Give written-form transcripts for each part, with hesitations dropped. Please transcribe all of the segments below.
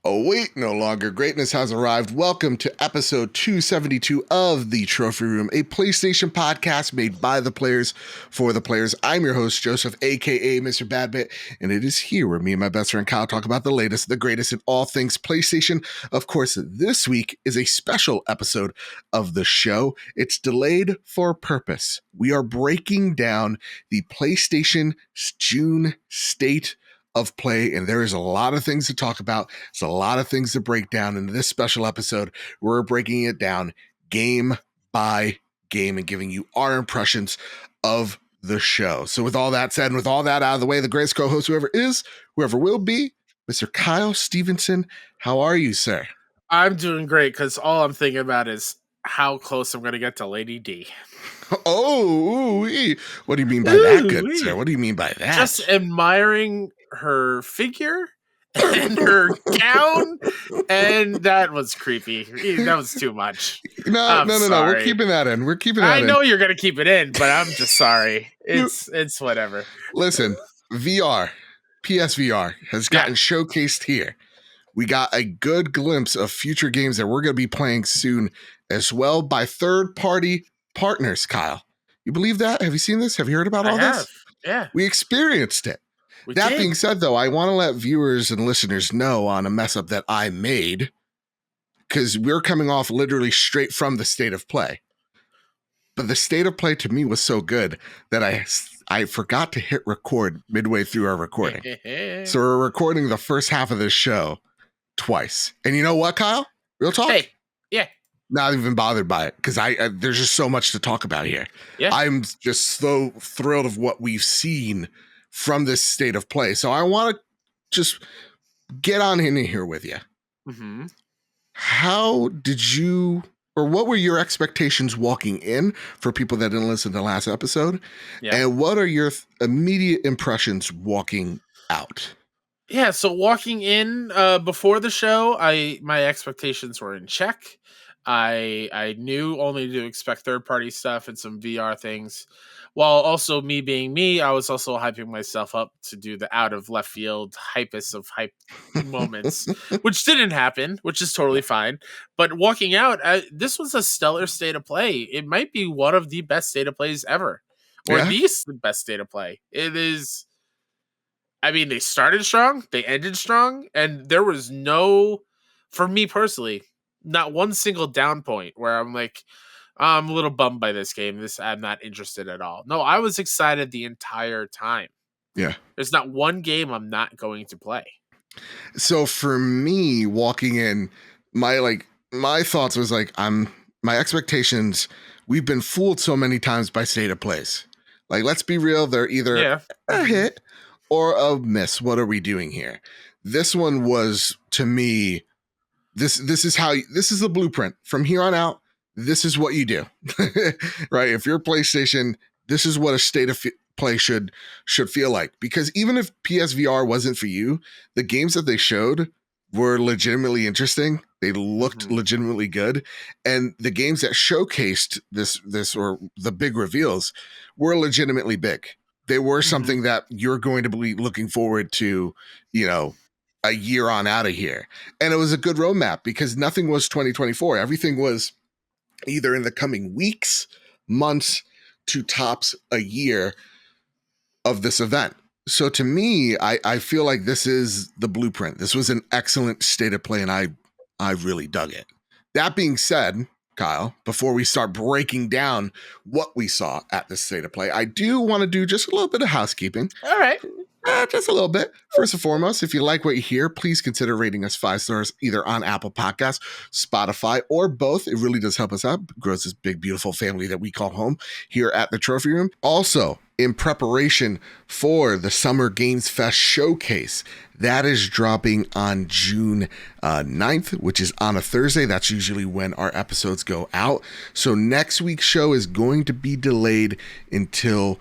Oh, wait, no longer. Greatness has arrived. Welcome to episode 272 of The Trophy Room, a PlayStation podcast made by the players for the players. I'm your host, Joseph, aka Mr. Badbit, and it is here where me and my best friend Kyle talk about the latest, the greatest in all things PlayStation. Of course, this week is a special episode of the show. It's delayed for a purpose. We are breaking down the PlayStation June State of Play, and there is a lot of things to talk about. There's a lot of things to break down in this special episode. We're breaking it down game by game and giving you our impressions of the show. So with all that said, and with all that out of the way, the greatest co-host, whoever is, whoever will be, Mr. Kyle Stevenson. How are you, sir? I'm doing great because all I'm thinking about is how close I'm going to get to Lady D. Oh, what do you mean by that, good sir? What do you mean by that? Just admiring her figure and her gown, and that was creepy. That was too much. No. We're keeping that in. I know you're going to keep it in, but I'm just sorry. It's whatever. Listen, VR, PSVR has gotten showcased here. We got a good glimpse of future games that we're going to be playing soon as well by third-party partners, Kyle. You believe that? Have you seen this? Have you heard about all this? Yeah. We experienced it. That being said, though, I want to let viewers and listeners know on a mess up that I made, because we're coming off literally straight from the State of Play. But the State of Play to me was so good that I forgot to hit record midway through our recording. So we're recording the first half of this show twice. And you know what, Kyle? Real talk? Hey, yeah. Not even bothered by it, because there's just so much to talk about here. Yeah. I'm just so thrilled of what we've seen from this State of Play. So I want to just get on in here with you. Mm-hmm. How did you, or what were your expectations walking in for people that didn't listen to the last episode? Yeah. And what are your immediate impressions walking out? Yeah, so walking in before the show, my expectations were in check. I knew only to expect third-party stuff and some VR things. While also me being me, I was also hyping myself up to do the out of left field hypest of hype moments, which didn't happen, which is totally fine. But walking out, this was a stellar State of Play. It might be one of the best State of Plays ever, or the best State of Play. It is. I mean, they started strong, they ended strong, and there was no, for me personally, not one single down point where I'm like, I'm a little bummed by this game. I'm not interested at all. No, I was excited the entire time. Yeah. There's not one game I'm not going to play. So for me, walking in, my thoughts was like, my expectations, we've been fooled so many times by State of Plays. Like, let's be real, they're either a hit or a miss. What are we doing here? This one was, to me, this is the blueprint. From here on out, this is what you do. Right? If you're PlayStation, this is what a State of Play should feel like. Because even if PSVR wasn't for you, the games that they showed were legitimately interesting. They looked legitimately good. And the games that showcased this or the big reveals were legitimately big. They were something that you're going to be looking forward to, a year on out of here. And it was a good roadmap because nothing was 2024. Everything was either in the coming weeks, months, to tops a year of this event. So to me, I feel like this is the blueprint. This was an excellent State of Play, and I really dug it. That being said, Kyle, before we start breaking down what we saw at the State of Play, I do want to do just a little bit of housekeeping. All right. Just a little bit. First and foremost, if you like what you hear, please consider rating us 5 stars either on Apple Podcasts, Spotify, or both. It really does help us out. It grows this big, beautiful family that we call home here at the Trophy Room. Also, in preparation for the Summer Games Fest Showcase, that is dropping on June 9th, which is on a Thursday. That's usually when our episodes go out. So next week's show is going to be delayed until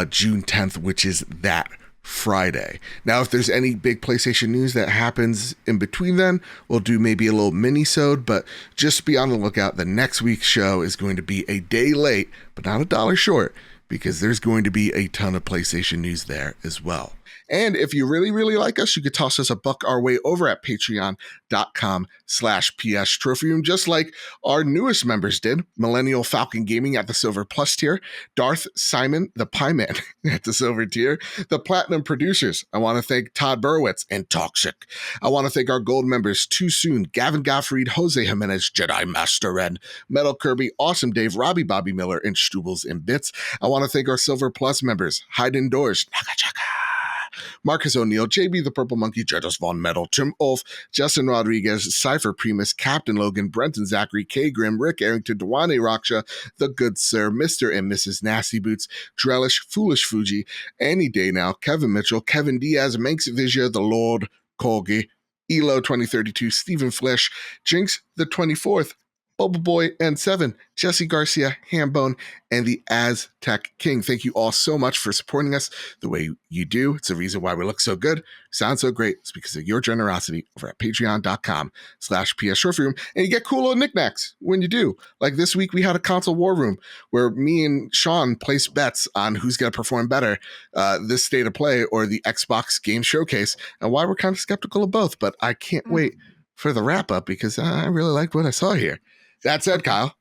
June 10th, which is that Friday. Now, if there's any big PlayStation news that happens in between then, we'll do maybe a little mini-sode, but just be on the lookout. The next week's show is going to be a day late, but not $1 short, because there's going to be a ton of PlayStation news there as well. And if you really, really like us, you could toss us a buck our way over at patreon.com/PS Trophy Room, just like our newest members did. Millennial Falcon Gaming at the Silver Plus tier, Darth Simon the Pie Man at the Silver tier, the Platinum Producers. I want to thank Todd Burwitz and Toxic. I want to thank our gold members, Too Soon, Gavin Gottfried, Jose Jimenez, Jedi Master Red, Metal Kirby, Awesome Dave, Robbie Bobby Miller, and Stubbles and Bits. I want to thank our Silver Plus members, Hide Indoors, Nakachaka, Marcus O'Neill, JB the Purple Monkey, Jedus Von Metal, Tim Ulf, Justin Rodriguez, Cypher Primus, Captain Logan, Brenton Zachary, K Grim, Rick Arrington, Dewane Raksha, The Good Sir, Mr. and Mrs. Nasty Boots, Drellish, Foolish Fuji, Any Day Now, Kevin Mitchell, Kevin Diaz, Manx Visia, The Lord, Colgi, Elo 2032, Stephen Flesh, Jinx the 24th, Bubble Boy and 7, Jesse Garcia, Hambone, and the Aztec King. Thank you all so much for supporting us the way you do. It's the reason why we look so good, sound so great. It's because of your generosity over at patreon.com/PS Trophy Room. And you get cool little knickknacks when you do. Like this week, we had a console war room where me and Sean placed bets on who's going to perform better, this state of play or the Xbox Game Showcase, and why we're kind of skeptical of both. But I can't wait for the wrap up because I really liked what I saw here. That said, Kyle,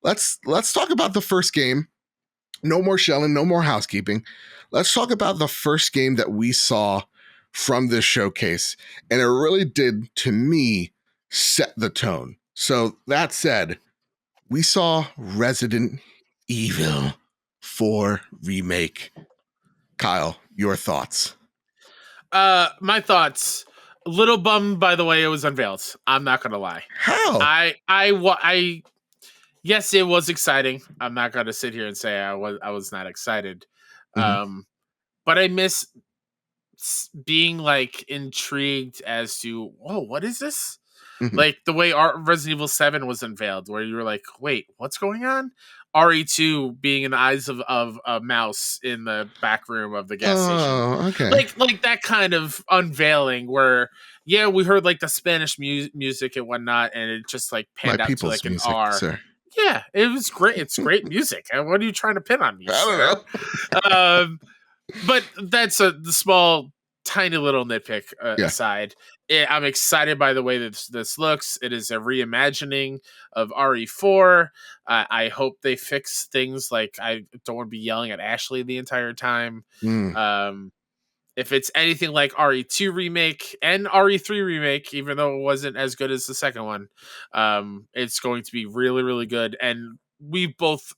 let's talk about the first game. No more shelling, no more housekeeping. Let's talk about the first game that we saw from this showcase. And it really did, to me, set the tone. So that said, we saw Resident Evil 4 Remake. Kyle, your thoughts? My thoughts. A little bummed by the way it was unveiled. I'm not gonna lie. How? Yes, it was exciting. I'm not gonna sit here and say I was not excited. Mhm. But I miss being like intrigued as to, oh, what is this? Mhm. Like the way Resident Evil 7 was unveiled, where you were like, wait, what's going on? RE2 being in the eyes of a mouse in the back room of the gas station. Oh, okay. Like that kind of unveiling where, yeah, we heard like the Spanish music and whatnot, and it just like My panned out to people's like an music, R. sir. Yeah, it was great. It's great music. And what are you trying to pin on me, I sir? don't know. But that's the small, tiny little nitpick Yeah. aside. I'm excited by the way that this looks. It is a reimagining of RE4. I hope they fix things like I don't want to be yelling at Ashley the entire time. If it's anything like RE2 Remake and RE3 Remake, even though it wasn't as good as the second one, it's going to be really, really good. And we both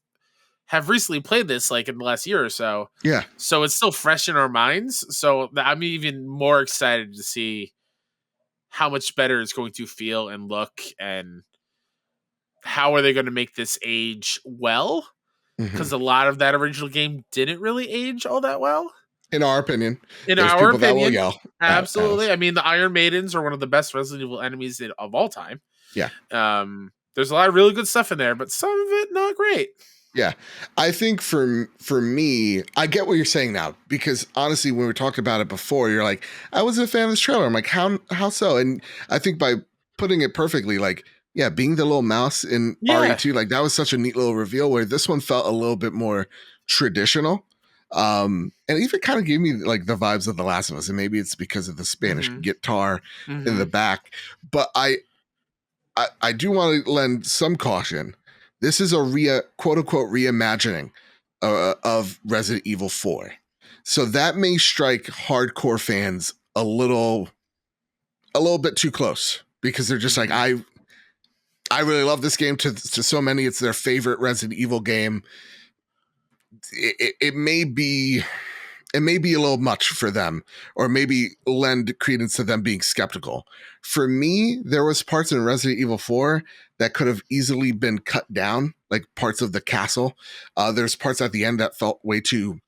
have recently played this like in the last year or so. Yeah. So it's still fresh in our minds. So I'm even more excited to see how much better it's going to feel and look, and how are they going to make this age well? Because a lot of that original game didn't really age all that well. In our opinion. In There's our people that will opinion, yell absolutely. at us. I mean, the Iron Maidens are one of the best Resident Evil enemies of all time. Yeah. There's a lot of really good stuff in there, but some of it not great. Yeah. I think for me, I get what you're saying now, because honestly, when we talked about it before, you're like, I wasn't a fan of this trailer. I'm like, how so? And I think by putting it perfectly, like, yeah, being the little mouse in RE2, like that was such a neat little reveal, where this one felt a little bit more traditional. And even kind of gave me like the vibes of The Last of Us, and maybe it's because of the Spanish guitar in the back. But I do want to lend some caution. This is a quote unquote reimagining of Resident Evil 4. So that may strike hardcore fans a little bit too close, because they're just like, I really love this game. To so many, it's their favorite Resident Evil game. It may be a little much for them, or maybe lend credence to them being skeptical. For me, there was parts in Resident Evil 4 that could have easily been cut down, like parts of the castle. There's parts at the end that felt way too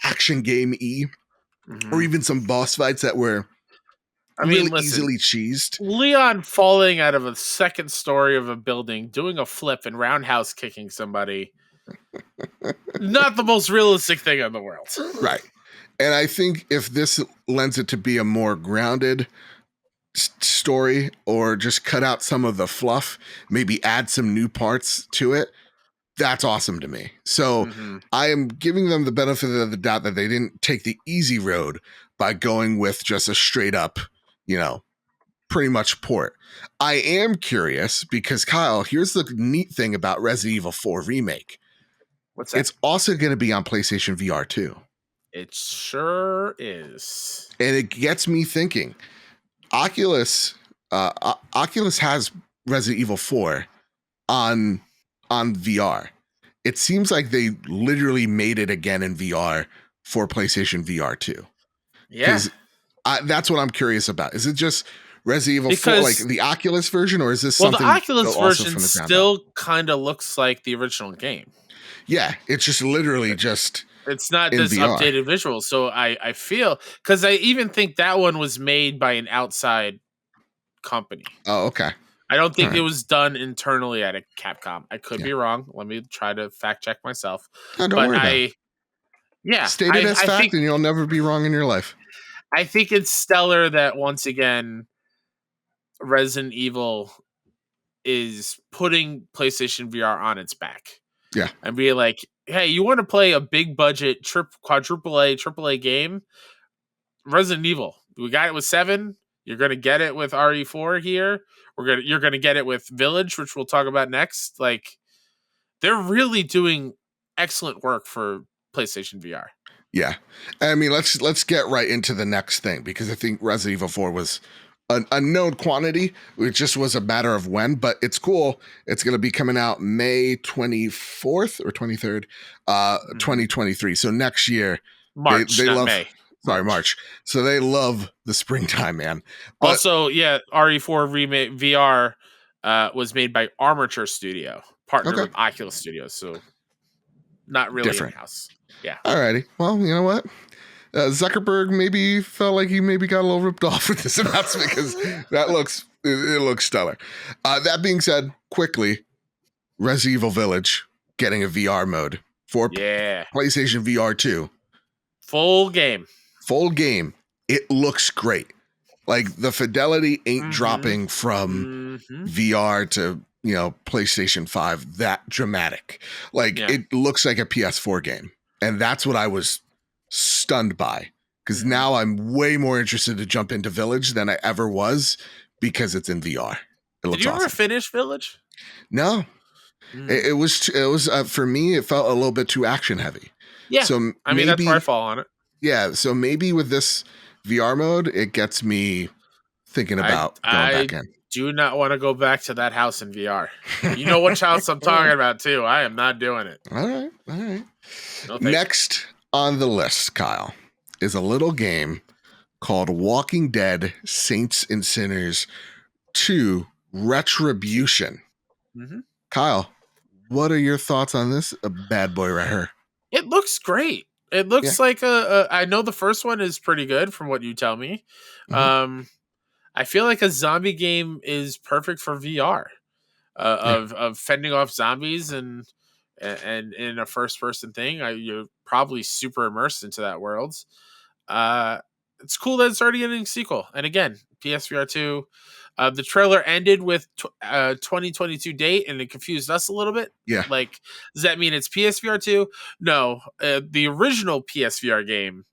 action game-y, or even some boss fights that were easily cheesed. Leon falling out of a second story of a building, doing a flip and roundhouse kicking somebody. Not the most realistic thing in the world. Right. And I think if this lends it to be a more grounded story, or just cut out some of the fluff, maybe add some new parts to it, that's awesome to me. So I am giving them the benefit of the doubt that they didn't take the easy road by going with just a straight up, you know, pretty much port. I am curious because Kyle, here's the neat thing about Resident Evil 4 Remake. What's that? It's also going to be on PlayStation VR too. It sure is. And it gets me thinking. Oculus has Resident Evil 4 on VR. It seems like they literally made it again in VR for PlayStation VR 2. Yeah. That's what I'm curious about. Is it just Resident Evil 4, like the Oculus version, or is this something? Well, the Oculus version from the still kind of looks like the original game. Yeah, it's just literally just. It's not this VR. Updated visual. So I feel, because I even think that one was made by an outside company. Oh, okay. I don't think it was done internally at a Capcom. I could be wrong. Let me try to fact check myself. No, don't worry. State it as fact, and you'll never be wrong in your life. I think it's stellar that once again, Resident Evil is putting PlayStation VR on its back. Yeah. And be like, hey, you want to play a big budget quadruple A game? Resident Evil. We got it with 7. You're gonna get it with RE4 here. You're gonna get it with Village, which we'll talk about next. Like, they're really doing excellent work for PlayStation VR. Yeah. I mean, let's get right into the next thing, because I think Resident Evil 4 was an unknown quantity. It just was a matter of when, but it's cool. It's going to be coming out May 24th or 23rd, 2023. So next year. March, they love, May. Sorry, March. So they love the springtime, man. But, also, RE4 Remake VR was made by Armature Studio, partnered with Oculus Studios. So not really in-house. Yeah. Alrighty. Well, you know what? Zuckerberg maybe felt like he maybe got a little ripped off with this announcement, because it looks stellar. That being said, quickly, Resident Evil Village getting a VR mode for PlayStation VR 2. Full game. It looks great. Like, the fidelity ain't dropping from VR to, PlayStation 5 that dramatic. Like, it looks like a PS4 game. And that's what I was stunned by, because now I'm way more interested to jump into Village than I ever was, because it's in VR. Did you ever finish Village? No. It was for me, it felt a little bit too action heavy. Yeah. So I mean, that's where I fall on it. Yeah. So maybe with this VR mode, it gets me thinking about going back in. Do not want to go back to that house in VR. You know which house I'm talking about too. I am not doing it. All right. No, next on the list, Kyle, is a little game called Walking Dead Saints and Sinners 2 Retribution. Kyle, what are your thoughts on this bad boy right here? It looks great. It looks like I know the first one is pretty good from what you tell me. I feel like a zombie game is perfect for VR, of fending off zombies and in a first person thing. You're probably super immersed into that world. It's cool that it's already getting a sequel. And again, PSVR 2. The trailer ended with 2022 date, and it confused us a little bit. Yeah. Like, does that mean it's PSVR 2? No. The original PSVR game,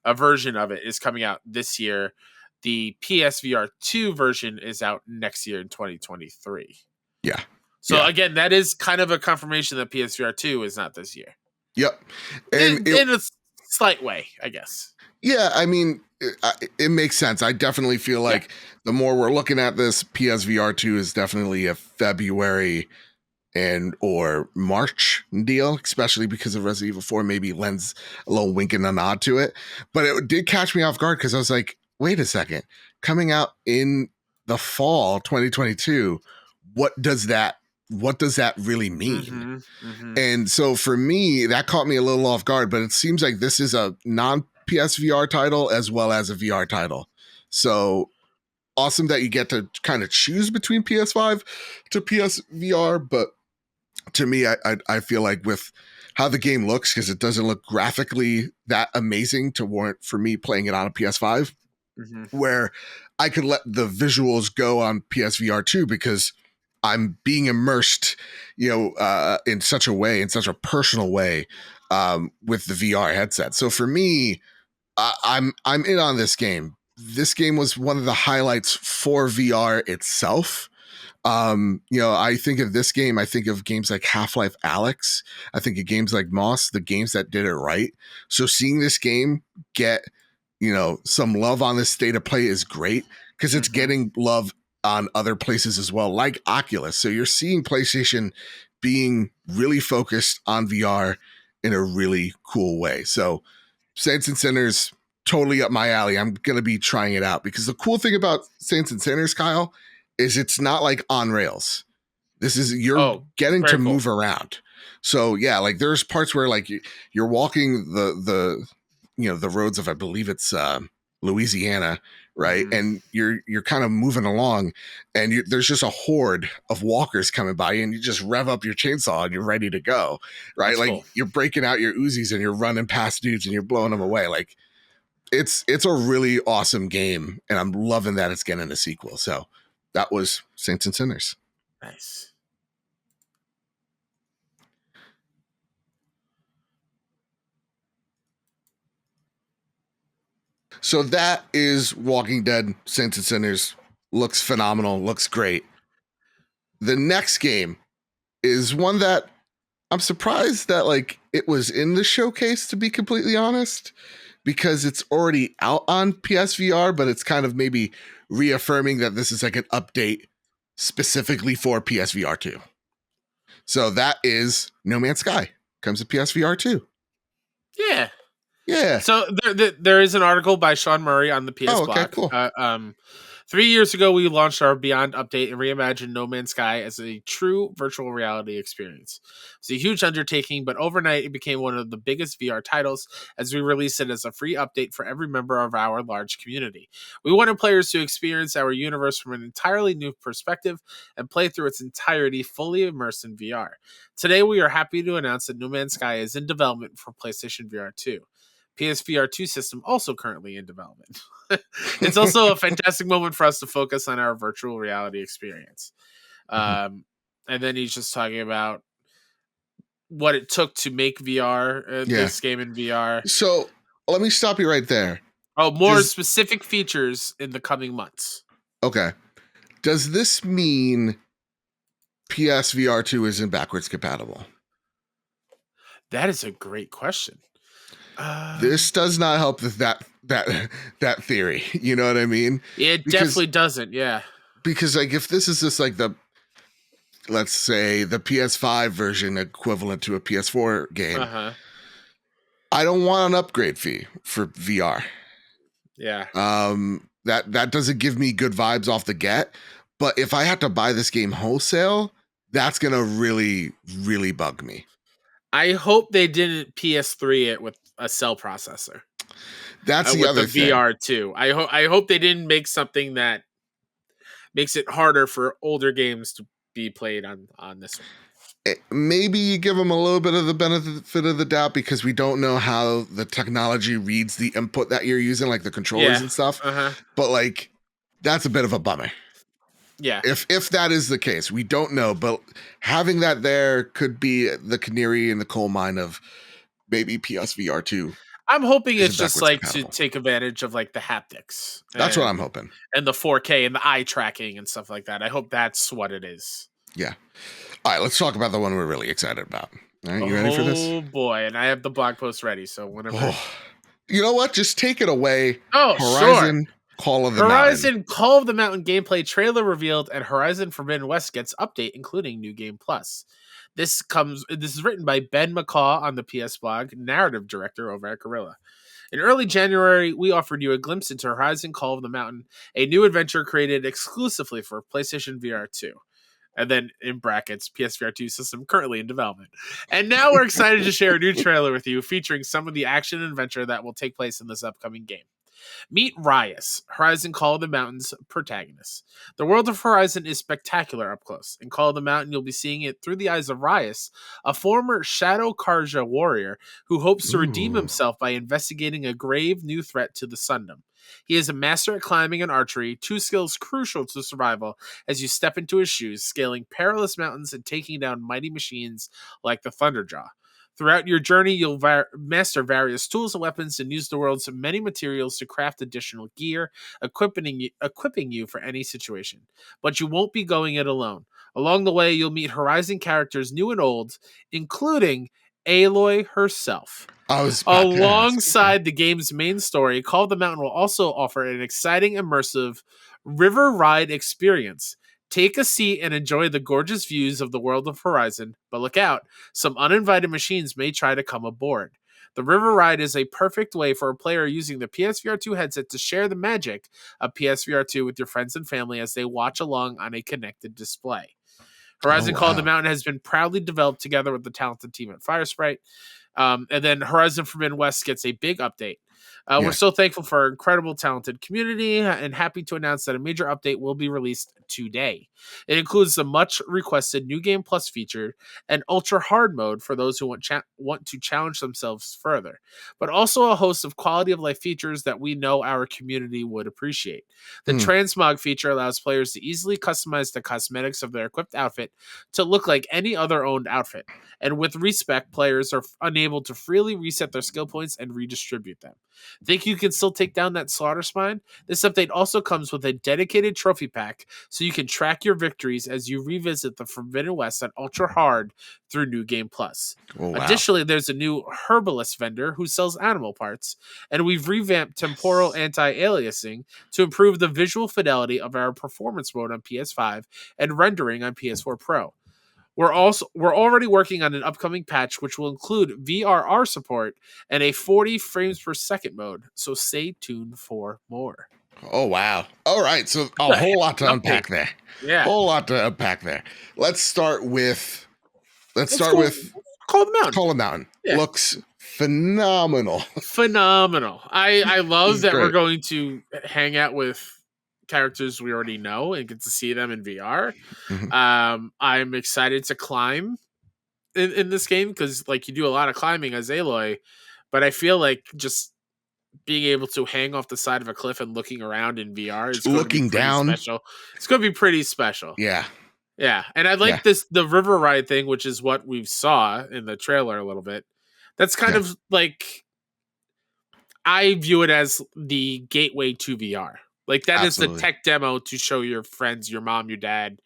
a version of it, is coming out this year. The PSVR 2 version is out next year in 2023. Yeah. So again, that is kind of a confirmation that PSVR 2 is not this year. Yep. And in a slight way, I guess. Yeah, I mean, it makes sense. I definitely feel like the more we're looking at this, PSVR 2 is definitely a February or March deal, especially because of Resident Evil 4 maybe lends a little wink and a nod to it. But it did catch me off guard, because I was like, wait a second, coming out in the fall 2022, what does that really mean? And so for me, that caught me a little off guard, but it seems like this is a non-PSVR title as well as a VR title. So awesome that you get to kind of choose between PS5 to PSVR, but to me, I feel like with how the game looks, because it doesn't look graphically that amazing to warrant for me playing it on a PS5, where I could let the visuals go on PSVR 2, because I'm being immersed, in such a personal way, with the VR headset. So for me, I'm in on this game. This game was one of the highlights for VR itself. I think of this game, I think of games like Half-Life Alyx. I think of games like Moss, the games that did it right. So seeing this game get, some love on this state of play is great because it's getting love on other places as well, like Oculus. So you're seeing PlayStation being really focused on VR in a really cool way. So Saints and Sinners, totally up my alley. I'm going to be trying it out because the cool thing about Saints and Sinners, Kyle, is it's not like on rails. This is, you're getting to move around. So yeah, like there's parts where like you're walking the roads of, I believe it's Louisiana, right? And you're kind of moving along, and there's just a horde of walkers coming by, and you just rev up your chainsaw and you're ready to go, right? That's like cool. You're breaking out your Uzis and you're running past dudes and you're blowing them away. Like it's a really awesome game, and I'm loving that it's getting a sequel. So that was Saints and Sinners. Nice. So that is Walking Dead, Saints and Sinners. Looks phenomenal, looks great. The next game is one that I'm surprised that like it was in the showcase, to be completely honest, because it's already out on PSVR, but it's kind of maybe reaffirming that this is like an update specifically for PSVR 2. So that is No Man's Sky. Comes to PSVR 2. Yeah. Yeah. So there is an article by Sean Murray on the PS Oh, blog. okay, cool. 3 years ago, we launched our Beyond update and reimagined No Man's Sky as a true virtual reality experience. It's a huge undertaking, but overnight it became one of the biggest VR titles as we released it as a free update for every member of our large community. We wanted players to experience our universe from an entirely new perspective and play through its entirety fully immersed in VR. Today, we are happy to announce that No Man's Sky is in development for PlayStation VR 2. PSVR 2 system also currently in development. It's also a fantastic moment for us to focus on our virtual reality experience. And then he's just talking about what it took to make VR, this game in VR. So let me stop you right there. Oh, more specific features in the coming months. Okay. Does this mean PSVR 2 isn't backwards compatible? That is a great question. This does not help that theory. You know what I mean? It definitely doesn't. Yeah. Because like if this is just like let's say the PS5 version equivalent to a PS4 game, I don't want an upgrade fee for VR. Yeah. That doesn't give me good vibes off the get. But if I had to buy this game wholesale, that's gonna really, really bug me. I hope they didn't PS3 it with a cell processor. That's the other thing. VR too. I hope they didn't make something that makes it harder for older games to be played on this one. Maybe you give them a little bit of the benefit of the doubt because we don't know how the technology reads the input that you're using, like the controllers and stuff. But like, that's a bit of a bummer. Yeah. If that is the case, we don't know, but having that there could be the canary in the coal mine of maybe PSVR 2. I'm hoping it's just like compatible to take advantage of like the haptics. That's what I'm hoping. And the 4K and the eye tracking and stuff like that. I hope that's what it is. Yeah. All right, let's talk about the one we're really excited about. All right, you ready for this? Oh boy, and I have the blog post ready, so whenever. You know what? Just take it away. Oh, Horizon Call of the Mountain. Horizon Call of the Mountain gameplay trailer revealed, and Horizon Forbidden West gets update, including New Game Plus. This is written by Ben McCaw on the PS blog, narrative director over at Guerrilla. In early January, we offered you a glimpse into Horizon Call of the Mountain, a new adventure created exclusively for PlayStation VR 2. And then in brackets, PSVR 2 system currently in development. And now we're excited to share a new trailer with you featuring some of the action and adventure that will take place in this upcoming game. Meet Ryas, Horizon Call of the Mountain's protagonist. The world of Horizon is spectacular up close. In Call of the Mountain, you'll be seeing it through the eyes of Ryas, a former Shadow Karja warrior who hopes to redeem himself by investigating a grave new threat to the Sundom. He is a master at climbing and archery, two skills crucial to survival as you step into his shoes, scaling perilous mountains and taking down mighty machines like the Thunderjaw. Throughout your journey, you'll master various tools and weapons and use the world's many materials to craft additional gear, equipping you for any situation. But you won't be going it alone. Along the way, you'll meet Horizon characters new and old, including Aloy herself. I was about to ask. Alongside the game's main story, Call of the Mountain will also offer an exciting, immersive river ride experience. Take a seat and enjoy the gorgeous views of the world of Horizon, but look out, some uninvited machines may try to come aboard. The river ride is a perfect way for a player using the PSVR 2 headset to share the magic of PSVR 2 with your friends and family as they watch along on a connected display. Horizon Call of the Mountain has been proudly developed together with the talented team at Firesprite. And then Horizon Forbidden West gets a big update. We're so thankful for our incredible, talented community and happy to announce that a major update will be released today. It includes the much requested New Game Plus feature and Ultra Hard mode for those who want to challenge themselves further, but also a host of quality of life features that we know our community would appreciate. The transmog feature allows players to easily customize the cosmetics of their equipped outfit to look like any other owned outfit. And with respec, players are unable to freely reset their skill points and redistribute them. Think you can still take down that slaughter spine? This update also comes with a dedicated trophy pack so you can track your victories as you revisit the Forbidden West on Ultra Hard through New Game Plus. Oh, wow. Additionally, there's a new herbalist vendor who sells animal parts, and we've revamped temporal anti-aliasing to improve the visual fidelity of our performance mode on PS5 and rendering on PS4 Pro. We're already working on an upcoming patch which will include VRR support and a 40 frames per second mode. So stay tuned for more. Oh wow! All right, so a whole lot to unpack there. Yeah, whole lot to unpack there. Let's start with Call of the Mountain. Call of the Mountain. Yeah. Looks phenomenal. Phenomenal. I love that great. we're going to hang out with characters we already know and get to see them in VR. I'm excited to climb in this game because like you do a lot of climbing as Aloy, but I feel like just being able to hang off the side of a cliff and looking around in VR is looking down. Special. It's going to be pretty special. Yeah. Yeah. And I like the river ride thing, which is what we saw in the trailer a little bit. That's kind of like, I view it as the gateway to VR. Like that Absolutely. is the tech demo to show your friends, your mom, your dad,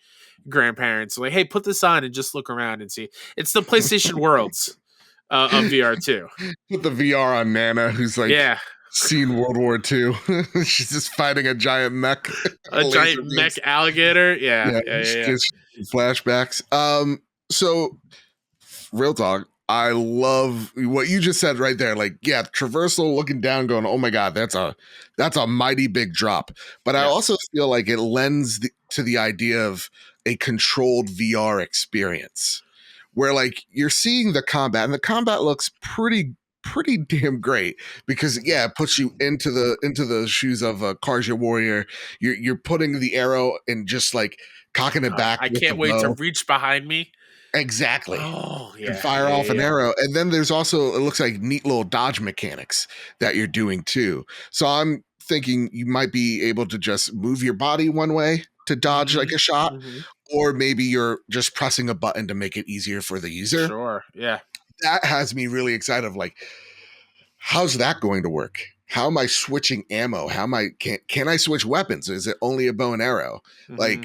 grandparents, like, hey, put this on and just look around and see. It's the PlayStation Worlds of VR too. Put the VR on Nana, who's like seen World War II. She's just fighting a giant mech. A giant mech alligator. Yeah. Flashbacks. So real talk, I love what you just said right there. Like, yeah, traversal, looking down, going, oh my God, that's a mighty big drop. But I also feel like it lends to the idea of a controlled VR experience where like you're seeing the combat and the combat looks pretty damn great because it puts you into the shoes of a Karja warrior. You're putting the arrow and just like cocking it back. I can't wait to reach behind me. Exactly. Oh, yeah. And fire off an arrow. And then there's also, it looks like neat little dodge mechanics that you're doing too. So I'm thinking you might be able to just move your body one way to dodge like a shot, or maybe you're just pressing a button to make it easier for the user. Sure. Yeah. That has me really excited of like, how's that going to work? How am I switching ammo? How am I, can I switch weapons? Is it only a bow and arrow? Like,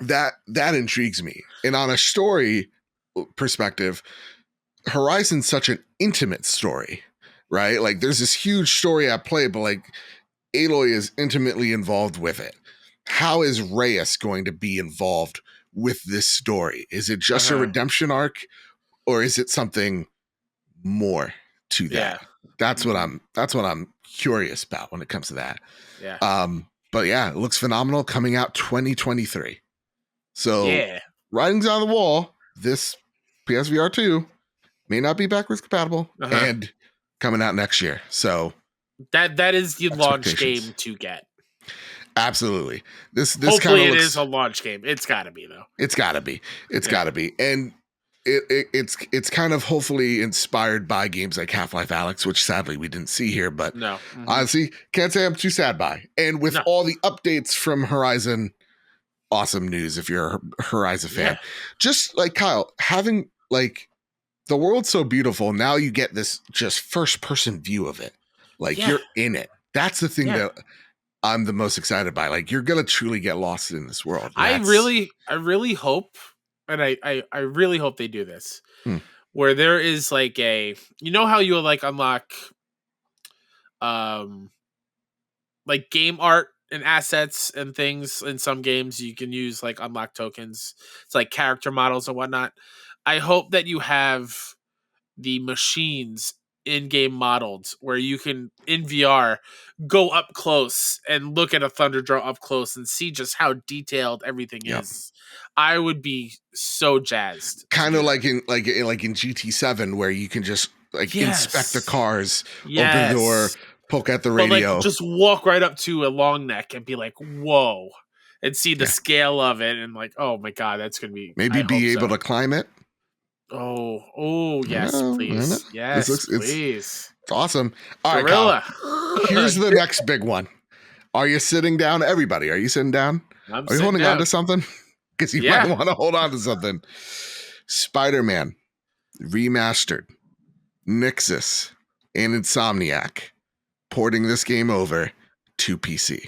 that intrigues me. And on a story perspective, Horizon's such an intimate story, right? Like there's this huge story at play, but like Aloy is intimately involved with it. How is Reyes going to be involved with this story? Is it just a redemption arc, or is it something more to that? That's what I'm curious about when it comes to that. But yeah, it looks phenomenal, coming out 2023. So writing's on the wall. This PSVR 2 may not be backwards compatible and coming out next year. So that is the launch game to get. Absolutely. This hopefully it is a launch game. It's got to be though. It's got to be. It's got to be. And it's kind of hopefully inspired by games like Half-Life Alyx, which sadly we didn't see here, but honestly, can't say I'm too sad by. And with all the updates from Horizon, awesome news if you're a Horizon fan. Just like Kyle, having like the world's so beautiful. Now you get this just first person view of it. Like Yeah. you're in it. That's the thing that I'm the most excited by. Like you're gonna truly get lost in this world. I really hope, and I really hope they do this, where there is like you know how you like unlock, like game art and assets and things in some games you can use like unlock tokens. It's like character models and whatnot. I hope that you have the machines in-game modeled where you can in VR go up close and look at a Thunderdrum up close and see just how detailed everything is. I would be so jazzed. Kind of like in GT7 where you can just like inspect the cars, open the door, poke at the radio. But like just walk right up to a long neck and be like, whoa, and see the scale of it and like, oh my god, that's gonna be maybe be able to climb it. Oh, yes, please. Yes, please. It's awesome. All right, Kyle, here's the next big one. Are you sitting down? Everybody, are you sitting down? Are you holding on to something? Because you might want to hold on to something. Spider-Man Remastered, Nixxes, and Insomniac porting this game over to PC.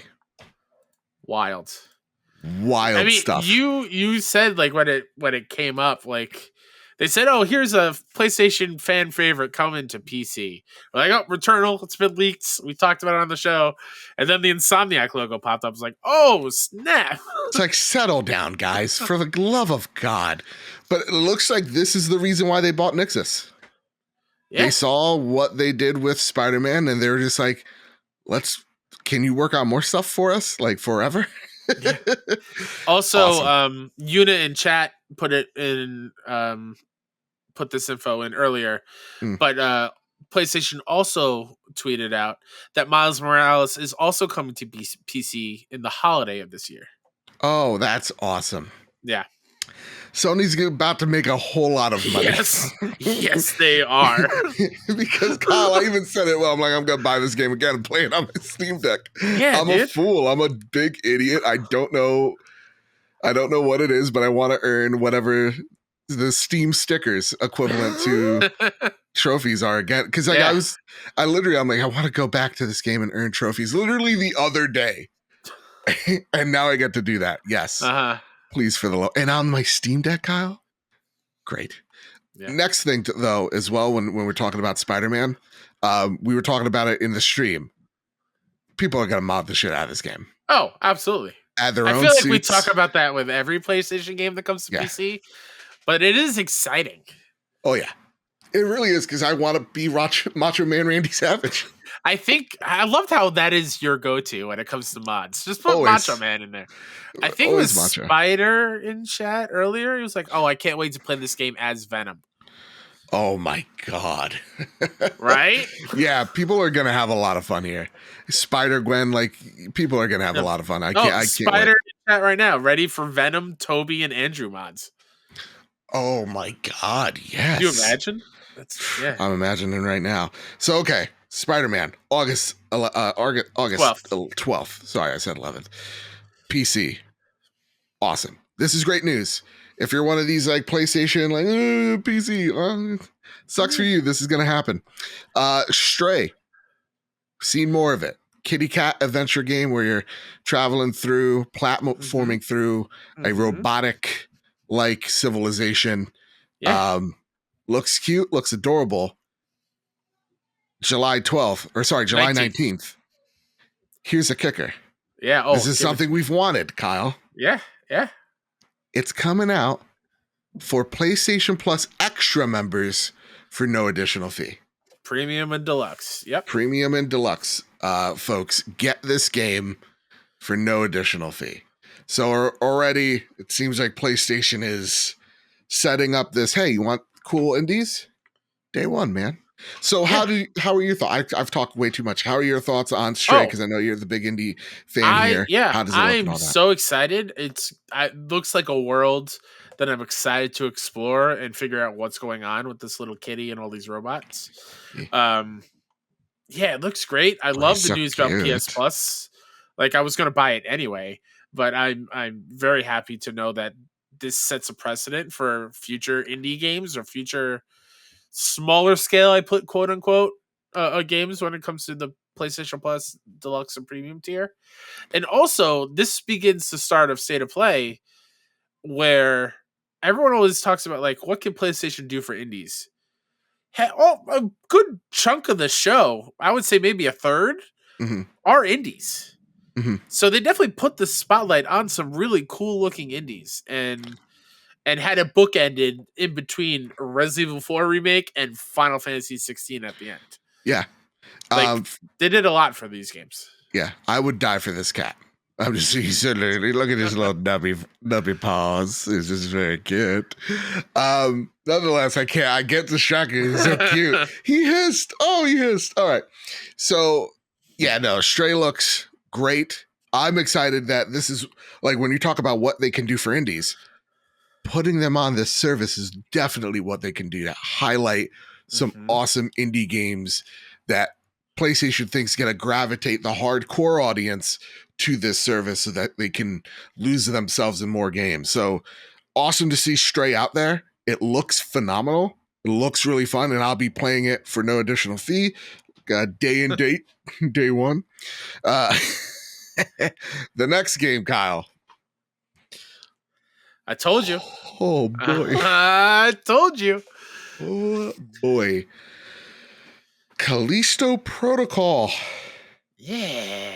Wild stuff. You said like when it came up, like they said, oh, here's a PlayStation fan favorite coming to PC. We're like, oh, Returnal, it's been leaked. We talked about it on the show. And then the Insomniac logo popped up. It's like, oh, snap. It's like, settle down, guys, for the love of God. But it looks like this is the reason why they bought Nixxes. Yeah. They saw what they did with Spider-Man, and they were just like, can you work on more stuff for us? Like, forever? Yeah. Also, awesome. Una in chat put this info in earlier, but PlayStation also tweeted out that Miles Morales is also coming to PC in the holiday of this year. Oh, that's awesome. Yeah. Sony's about to make a whole lot of money. Yes, they are. Because Kyle, I even said it. Well, I'm like, I'm gonna buy this game again and play it on my Steam Deck. Yeah, I'm a fool. I'm a big idiot. I don't know what it is, but I want to earn whatever the Steam stickers equivalent to trophies are again. Because like I'm like, I want to go back to this game and earn trophies. Literally the other day, and now I get to do that. Yes. Please for the low. And on my Steam Deck, Kyle, great. Yeah. Next thing, though, as well, when we're talking about Spider-Man, we were talking about it in the stream. People are going to mod the shit out of this game. Oh, absolutely. Add their own I feel like suits. we talk about that with every PlayStation game that comes to PC, but it is exciting. Oh, yeah. It really is, because I want to be Macho Man Randy Savage. I loved how that is your go-to when it comes to mods. Just put Macho Man in there. I think it was Macho. Spider in chat earlier. He was like, oh, I can't wait to play this game as Venom. Oh my God. Right? Yeah, people are going to have a lot of fun here. Spider-Gwen, like, people are going to have a lot of fun. I can't Spider in chat right now, ready for Venom, Toby, and Andrew mods. Oh my God, yes. Can you imagine? I'm imagining right now. So, okay. Spider-Man, August 12th. Sorry, I said 11th. PC. Awesome. This is great news. If you're one of these like PlayStation, like PC, sucks for you. This is going to happen. Stray. Seen more of it. Kitty cat adventure game where you're traveling through, platforming through a robotic like civilization. Yeah. Looks cute, looks adorable. July 19th. Here's a kicker. Yeah. Oh, this is something we've wanted, Kyle. Yeah. Yeah. It's coming out for PlayStation Plus Extra members for no additional fee. Premium and Deluxe. Yep. Premium and Deluxe, folks, get this game for no additional fee. So already it seems like PlayStation is setting up this, hey, you want cool indies? Day one, man. So how are your thoughts? I've talked way too much. How are your thoughts on Stray? Because I know you're the big indie fan here. Yeah, how does it look and all I'm that? so excited. It looks like a world that I'm excited to explore and figure out what's going on with this little kitty and all these robots. Yeah, it looks great. I love the news about PS Plus. Like I was going to buy it anyway, but I'm very happy to know that this sets a precedent for future indie games or future smaller scale, I put quote unquote games when it comes to the PlayStation Plus Deluxe and Premium tier. And also, this begins the start of State of Play, where everyone always talks about like what can PlayStation do for indies. A good chunk of the show, I would say maybe a third, are indies. So they definitely put the spotlight on some really cool looking indies, and had a bookended in between Resident Evil 4 remake and Final Fantasy 16 at the end. Yeah. Like they did a lot for these games. Yeah, I would die for this cat. I'm just look at his little nubby paws. It's just very cute. Nonetheless, I can't. I get distracted. He's so cute. He hissed. Oh, he hissed. All right. So yeah, no, Stray looks great. I'm excited that this is like when you talk about what they can do for indies, putting them on this service is definitely what they can do to highlight some awesome indie games that PlayStation thinks going to gravitate the hardcore audience to this service so that they can lose themselves in more games. So awesome to see Stray out there. It looks phenomenal. It looks really fun, and I'll be playing it for no additional fee. Day and date, day one. The next game, Kyle. I told you. Oh, boy. I told you. Oh, boy. Callisto Protocol. Yeah.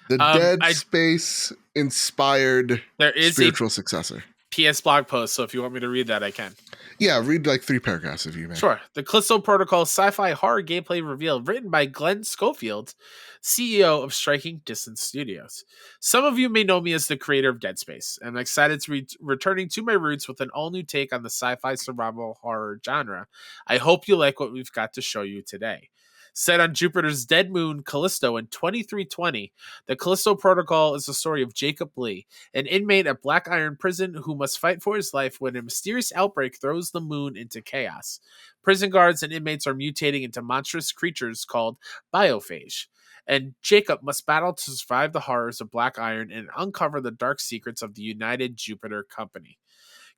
The Dead Space inspired spiritual successor. PS blog post, so if you want me to read that, I can. Yeah, read like 3 paragraphs if you may. Sure. The Callisto Protocol sci-fi horror gameplay reveal written by Glenn Schofield, CEO of Striking Distance Studios. Some of you may know me as the creator of Dead Space. I'm excited to be returning to my roots with an all-new take on the sci-fi survival horror genre. I hope you like what we've got to show you today. Set on Jupiter's dead moon, Callisto, in 2320, the Callisto Protocol is the story of Jacob Lee, an inmate at Black Iron Prison who must fight for his life when a mysterious outbreak throws the moon into chaos. Prison guards and inmates are mutating into monstrous creatures called biophage, and Jacob must battle to survive the horrors of Black Iron and uncover the dark secrets of the United Jupiter Company.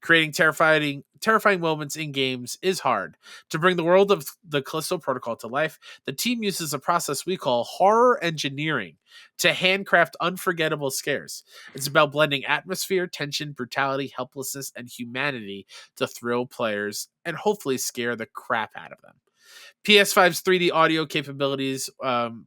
Creating terrifying moments in games is hard. To bring the world of the Callisto Protocol to life, the team uses a process we call horror engineering to handcraft unforgettable scares. It's about blending atmosphere, tension, brutality, helplessness, and humanity to thrill players and hopefully scare the crap out of them. PS5's 3D audio capabilities,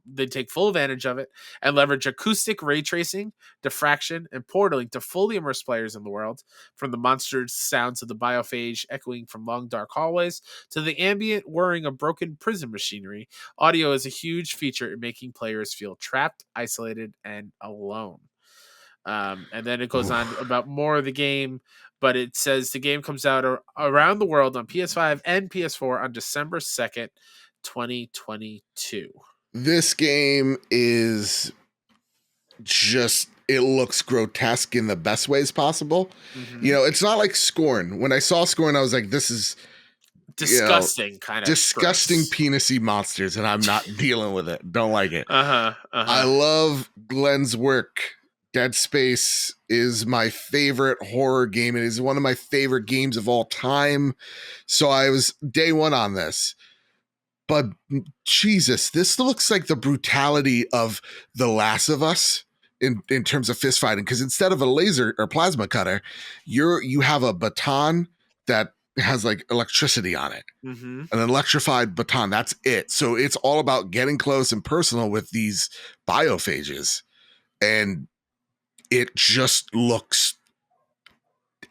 they take full advantage of it and leverage acoustic ray tracing, diffraction, and portaling to fully immerse players in the world, from the monster sounds of the biophage echoing from long dark hallways to the ambient whirring of broken prison machinery. Audio is a huge feature in making players feel trapped, isolated, and alone. And then it goes on about more of the game, but it says the game comes out around the world on PS5 and PS4 on December 2nd, 2022. This game is just, it looks grotesque in the best ways possible. You know, it's not like Scorn. When I saw Scorn, I was like, this is disgusting, kind of disgusting gross. Penis-y monsters, and I'm not dealing with it. Don't like it. I love Glenn's work. Dead Space is my favorite horror game. It is one of my favorite games of all time. So I was day one on this. But Jesus, this looks like the brutality of The Last of Us in terms of fist fighting. Because instead of a laser or plasma cutter, you have a baton that has like electricity on it. An electrified baton. That's it. So it's all about getting close and personal with these biophages. And it just looks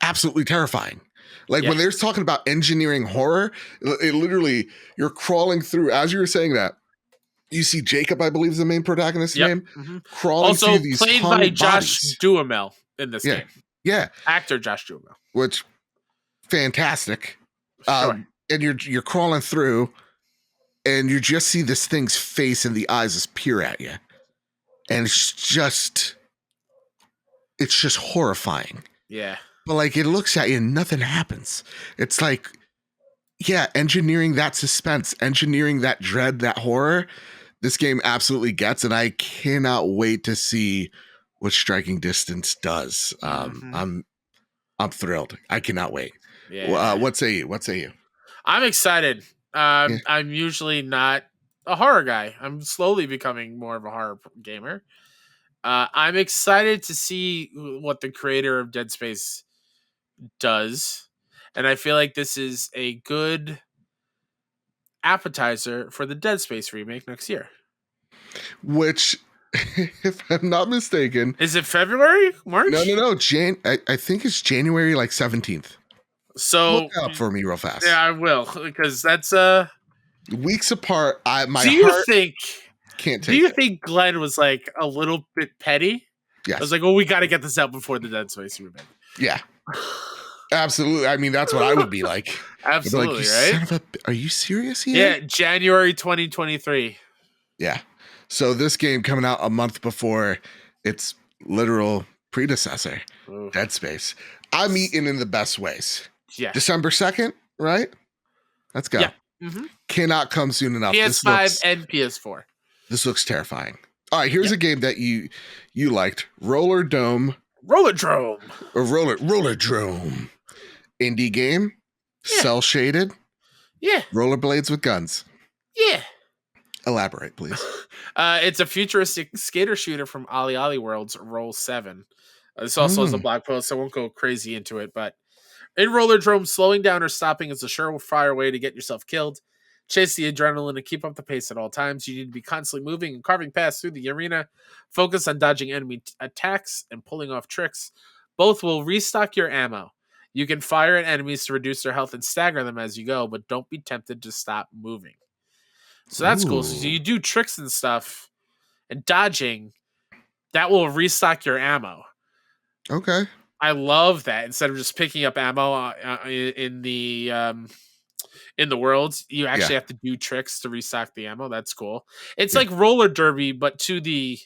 absolutely terrifying. Like when they're talking about engineering horror, it literally, you're crawling through, as you were saying that, you see Jacob, I believe is the main protagonist's name, crawling also through these played by Josh Duhamel in this game. Yeah. Actor Josh Duhamel. Which, fantastic. Sure. And you're crawling through, and you just see this thing's face and the eyes just peer at you. And it's just horrifying. Yeah. But like it looks at you and nothing happens. It's like, yeah, engineering that suspense, engineering that dread, that horror, this game absolutely gets, and I cannot wait to see what Striking Distance does. I'm thrilled. I cannot wait. Yeah. What say you? I'm excited. Yeah. I'm usually not a horror guy. I'm slowly becoming more of a horror gamer. I'm excited to see what the creator of Dead Space does, and I feel like this is a good appetizer for the Dead Space remake next year. Which, if I'm not mistaken, Is it February, no, March? no, no. I think it's January like 17th. Look So it up for me real fast. yeah, I will, because that's Weeks apart. My Do you heart think? can't Do take you it. think Glenn was like a little bit petty? I was Yes. like, "Well, we got to get this out before the Dead Space remake." Yeah. Absolutely. I mean, that's what I would be like. I'd be like, you Absolutely, right? son of a. Are you serious? Yeah, January 2023. Yeah. So this game coming out a month before its literal predecessor, Oof. Dead Space. I'm eating in the best ways. Yeah. December 2nd, right? Let's go. Yeah. Mm-hmm. Cannot come soon enough. PS5 and PS4. This looks terrifying. All right, here's Yep. a game that you liked. Roller Dome Rollerdrome. or Roller Drome. Indie game. Yeah. Cell shaded. Yeah. Rollerblades with guns. Yeah. Elaborate, please. It's a futuristic skater shooter from Ali World's Roll 7. This also has a blog post. I won't go crazy into it, but in Rollerdrome, slowing down or stopping is a surefire way to get yourself killed. Chase the adrenaline and keep up the pace at all times. You need to be constantly moving and carving paths through the arena. Focus on dodging enemy attacks and pulling off tricks. Both will restock your ammo. You can fire at enemies to reduce their health and stagger them as you go, but don't be tempted to stop moving. So that's cool. So you do tricks and stuff and dodging, that will restock your ammo. Okay. I love that. Instead of just picking up ammo in the worlds, you actually have to do tricks to restock the ammo. That's cool. It's like roller derby, but to the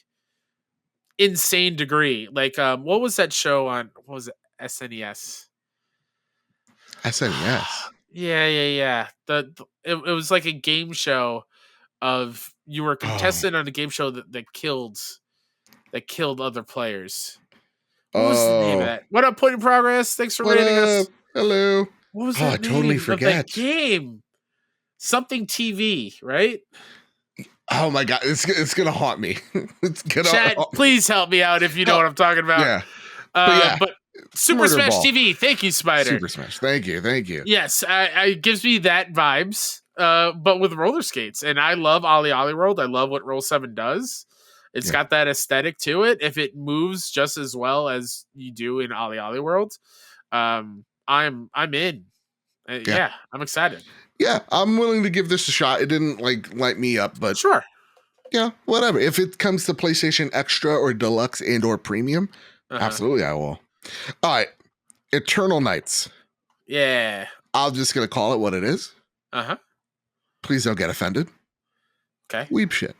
insane degree. Like, what was that show on? What was it? SNES. SNES. Yeah. It was like a game show of you were a contestant on a game show that killed other players. What was the name of that? What up, Point in Progress? Thanks for rating us. Hello. What was I that name totally of forget. that game? Something TV, right? Oh my god, it's gonna haunt me. It's gonna Chat, please help me out if you know what I'm talking about. Yeah. But Super Murder Smash Ball. TV. Thank you, Spider. Super Smash. Thank you. Yes, it gives me that vibes, but with roller skates. And I love Ali World. I love what Roll 7 does. It's got that aesthetic to it. If it moves just as well as you do in Ali World, I'm in. Yeah, I'm excited. Yeah, I'm willing to give this a shot. It didn't like light me up, but sure. Yeah, whatever. If it comes to PlayStation Extra or Deluxe and or Premium, absolutely I will. All right. Eternal Nights. Yeah. I'm just going to call it what it is. Please don't get offended. Okay. Weeb shit.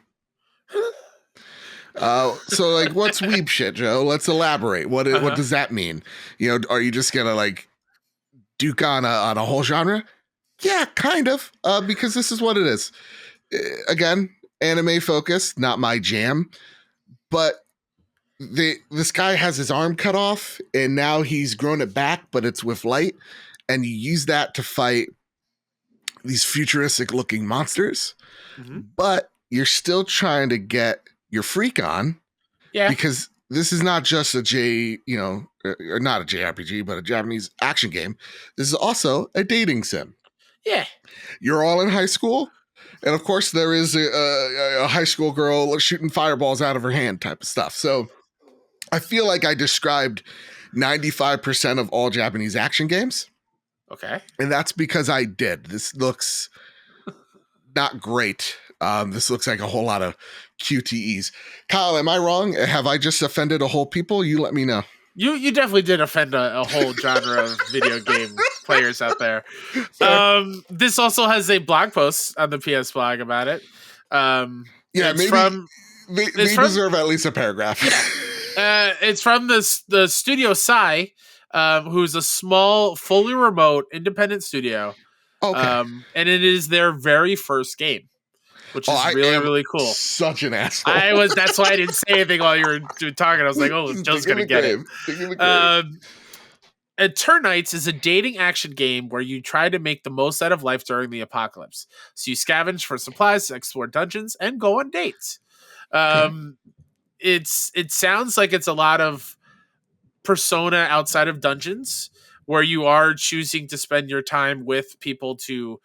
So like, what's weeb shit, Joe? Let's elaborate. What does that mean? You know, are you just gonna like duke on a whole genre? Yeah, kind of. Because this is what it is. Again, anime focused, not my jam. But this guy has his arm cut off, and now he's grown it back, but it's with light, and you use that to fight these futuristic looking monsters. But you're still trying to get your freak on, because this is not just a or not a JRPG, but a Japanese action game. This is also a dating sim. Yeah, you're all in high school, and of course there is a high school girl shooting fireballs out of her hand type of stuff. So I feel like I described 95% of all Japanese action games. Okay, and that's because I did. This looks not great. This looks like a whole lot of QTEs. Kyle, am I wrong? Have I just offended a whole people? You let me know. You definitely did offend a whole genre of video game players out there. This also has a blog post on the PS blog about it. They deserve at least a paragraph. It's from the Studio Sai, who's a small, fully remote, independent studio. Okay. And it is their very first game, which is really cool. Such an asshole. That's why I didn't say anything while you were talking. I was like, oh, Joe's gonna get it. Eternites is a dating action game where you try to make the most out of life during the apocalypse. So you scavenge for supplies, explore dungeons, and go on dates. Okay. Um, it sounds like it's a lot of Persona outside of dungeons, where you are choosing to spend your time with people to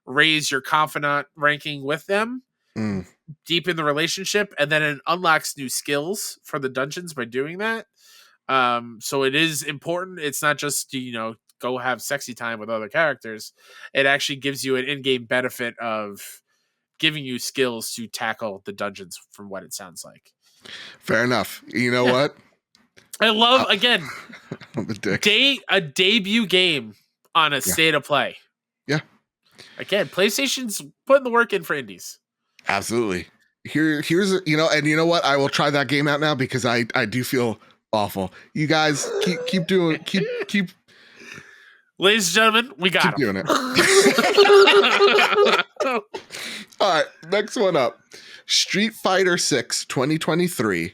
raise your confidant ranking with them, Mm. deepen the relationship, and then it unlocks new skills for the dungeons by doing that. So it is important. It's not just go have sexy time with other characters. It actually gives you an in-game benefit of giving you skills to tackle the dungeons, from what it sounds like. Fair enough. You know Yeah. what? I love, again, I'm a dick. a debut game on a state of play. Yeah. Again, PlayStation's putting the work in for indies. Absolutely. Here's and you know what? I will try that game out now because I do feel awful. You guys keep doing keep Ladies and gentlemen, we got doing it. All right, next one up. Street Fighter 6 2023.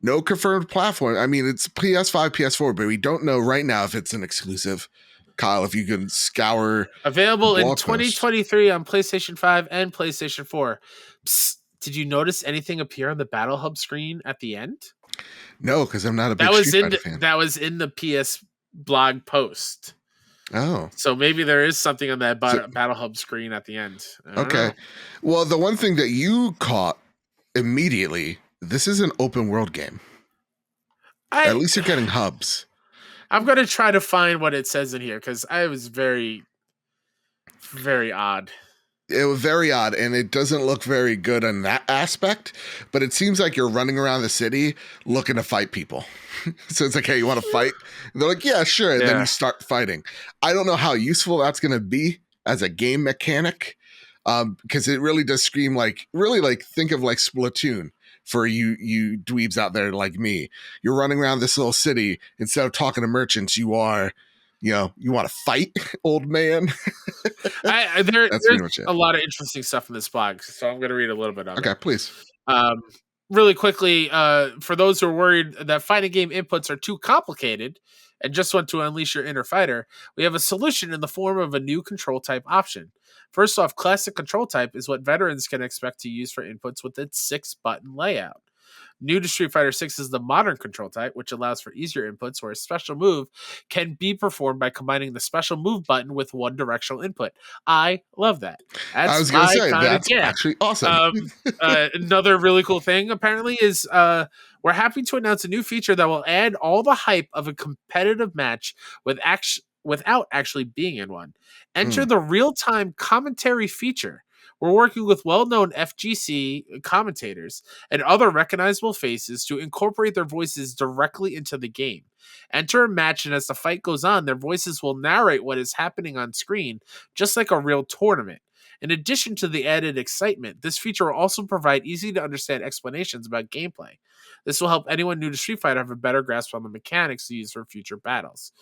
No confirmed platform. I mean, it's PS5, PS4, but we don't know right now if it's an exclusive. Kyle, if you can scour. Available in blog posts. 2023 on PlayStation 5 and PlayStation 4. Psst, did you notice anything appear on the Battle Hub screen at the end? No, because I'm not a big Street Fighter fan. That was in the PS blog post. Oh. So maybe there is something on that Battle Hub screen at the end. Okay. Well, the one thing that you caught immediately, this is an open world game. At least you're getting hubs. I'm going to try to find what it says in here because I was very, very odd. It was very odd, and it doesn't look very good in that aspect, but it seems like you're running around the city looking to fight people. So it's like, hey, you want to fight? And they're like, yeah, sure. And then you start fighting. I don't know how useful that's going to be as a game mechanic, because it really does scream think of like Splatoon for you dweebs out there like me. You're running around this little city. Instead of talking to merchants, you are... you want to fight, old man? There's a lot of interesting stuff in this blog, so I'm going to read a little bit of it. Okay, please. Really quickly, for those who are worried that fighting game inputs are too complicated and just want to unleash your inner fighter, we have a solution in the form of a new control type option. First off, classic control type is what veterans can expect to use for inputs with its 6-button layout. New to Street Fighter 6 is the modern control type, which allows for easier inputs where a special move can be performed by combining the special move button with one directional input. I love that. I was going to say, that's actually awesome. Another really cool thing, apparently, is we're happy to announce a new feature that will add all the hype of a competitive match without actually being in one. Enter the real-time commentary feature. We're working with well-known FGC commentators and other recognizable faces to incorporate their voices directly into the game. Enter a match, and as the fight goes on, their voices will narrate what is happening on screen, just like a real tournament. In addition to the added excitement, this feature will also provide easy-to-understand explanations about gameplay. This will help anyone new to Street Fighter have a better grasp on the mechanics to use for future battles.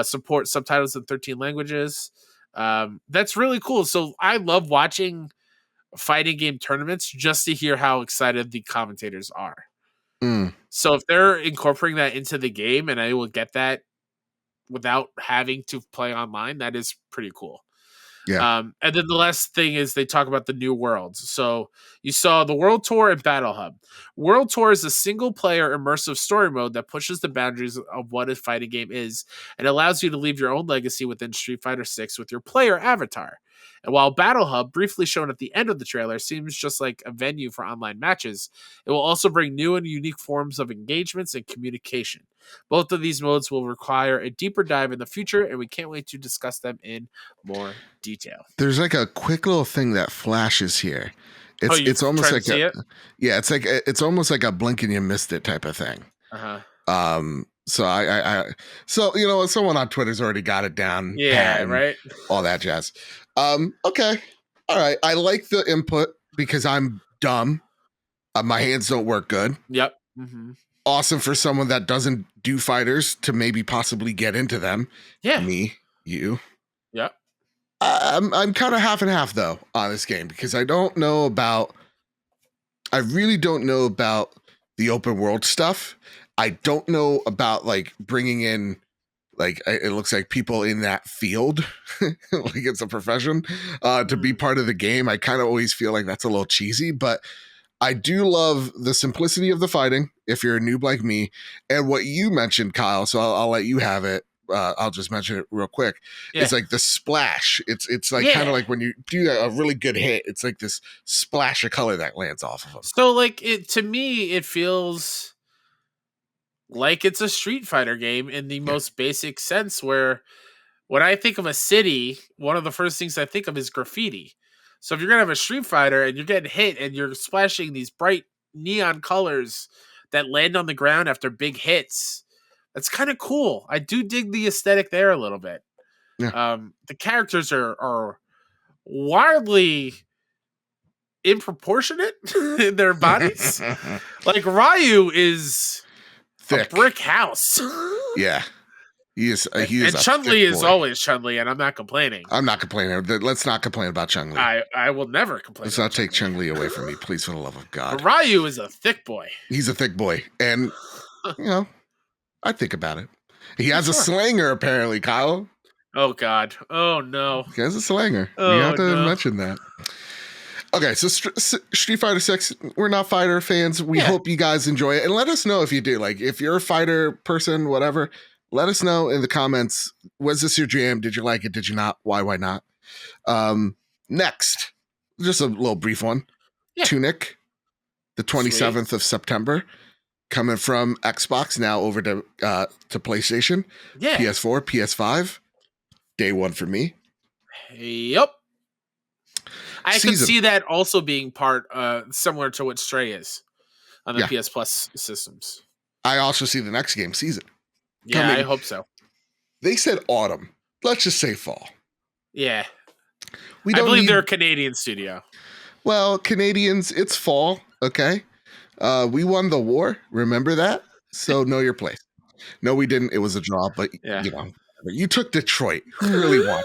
Support subtitles in 13 languages. That's really cool. So I love watching fighting game tournaments just to hear how excited the commentators are. So if they're incorporating that into the game and I will get that without having to play online, that is pretty cool. Yeah. And then the last thing is they talk about the new worlds. So you saw the World Tour and Battle Hub. World Tour is a single-player immersive story mode that pushes the boundaries of what a fighting game is and allows you to leave your own legacy within Street Fighter 6 with your player avatar. And while Battle Hub, briefly shown at the end of the trailer, seems just like a venue for online matches, it will also bring new and unique forms of engagements and communication. Both of these modes will require a deeper dive in the future, and we can't wait to discuss them in more detail. There's like a quick little thing that flashes here. It's almost like it's almost like a blink and you missed it type of thing. So so someone on Twitter's already got it down. Yeah, right. All that jazz. Okay. All right. I like the input because I'm dumb. My hands don't work good. Yep. Awesome for someone that doesn't do fighters to maybe possibly get into them. Yeah. Me, you. Yep. I'm kind of half and half though on this game because I really don't know about the open world stuff. I don't know about like bringing in like it looks like people in that field, like it's a profession, to be part of the game. I kind of always feel like that's a little cheesy, but I do love the simplicity of the fighting if you're a noob like me. And what you mentioned, Kyle, so I'll let you have it. I'll just mention it real quick. Yeah. It's like the splash. It's like kind Yeah. of like when you do a really good hit, it's like this splash of color that lands off of them. So like it to me, it feels like it's a Street Fighter game in the Yeah. most basic sense, where when I think of a city, one of the first things I think of is graffiti. So if you're gonna have a Street Fighter and you're getting hit and you're splashing these bright neon colors that land on the ground after big hits, that's kind of cool. I do dig the aesthetic there a little bit. Yeah. The characters are wildly improportionate in their bodies. Like Ryu is a Thick. brick house. Yeah. He is And a Chun-Li thick is boy. always Chun-Li, and I'm not complaining. I'm not complaining. Let's not complain about Chun-Li. I will never complain. Let's about not take Chun-Li. Chun-Li away from me, please, for the love of God. But Ryu is a thick boy. He's a thick boy. And, you know, I think about it. He has a Sure. slanger, apparently, Kyle. Oh, God. Oh, no. He has a slanger. Oh, You have to no. mention that. Okay, so Street Fighter 6, we're not fighter fans. We hope you guys enjoy it. And let us know if you do. Like, if you're a fighter person, whatever, let us know in the comments. Was this your jam? Did you like it? Did you not? Why not? Next, just a little brief one. Yeah. Tunic, the 27th of September, coming from Xbox now over to PlayStation, Yeah. PS4, PS5. Day one for me. Yep. I Season. could see that also being part similar to what Stray is on the Yeah. PS Plus systems. I also see the next game, Season. Yeah, coming. I hope so. They said autumn. Let's just say fall. Yeah. We I don't believe need, they're a Canadian studio. well, Canadians, it's fall, okay? We won the war, remember that? So know your place. No, we didn't. It was a draw, but Yeah. you know, you took Detroit. Who really won?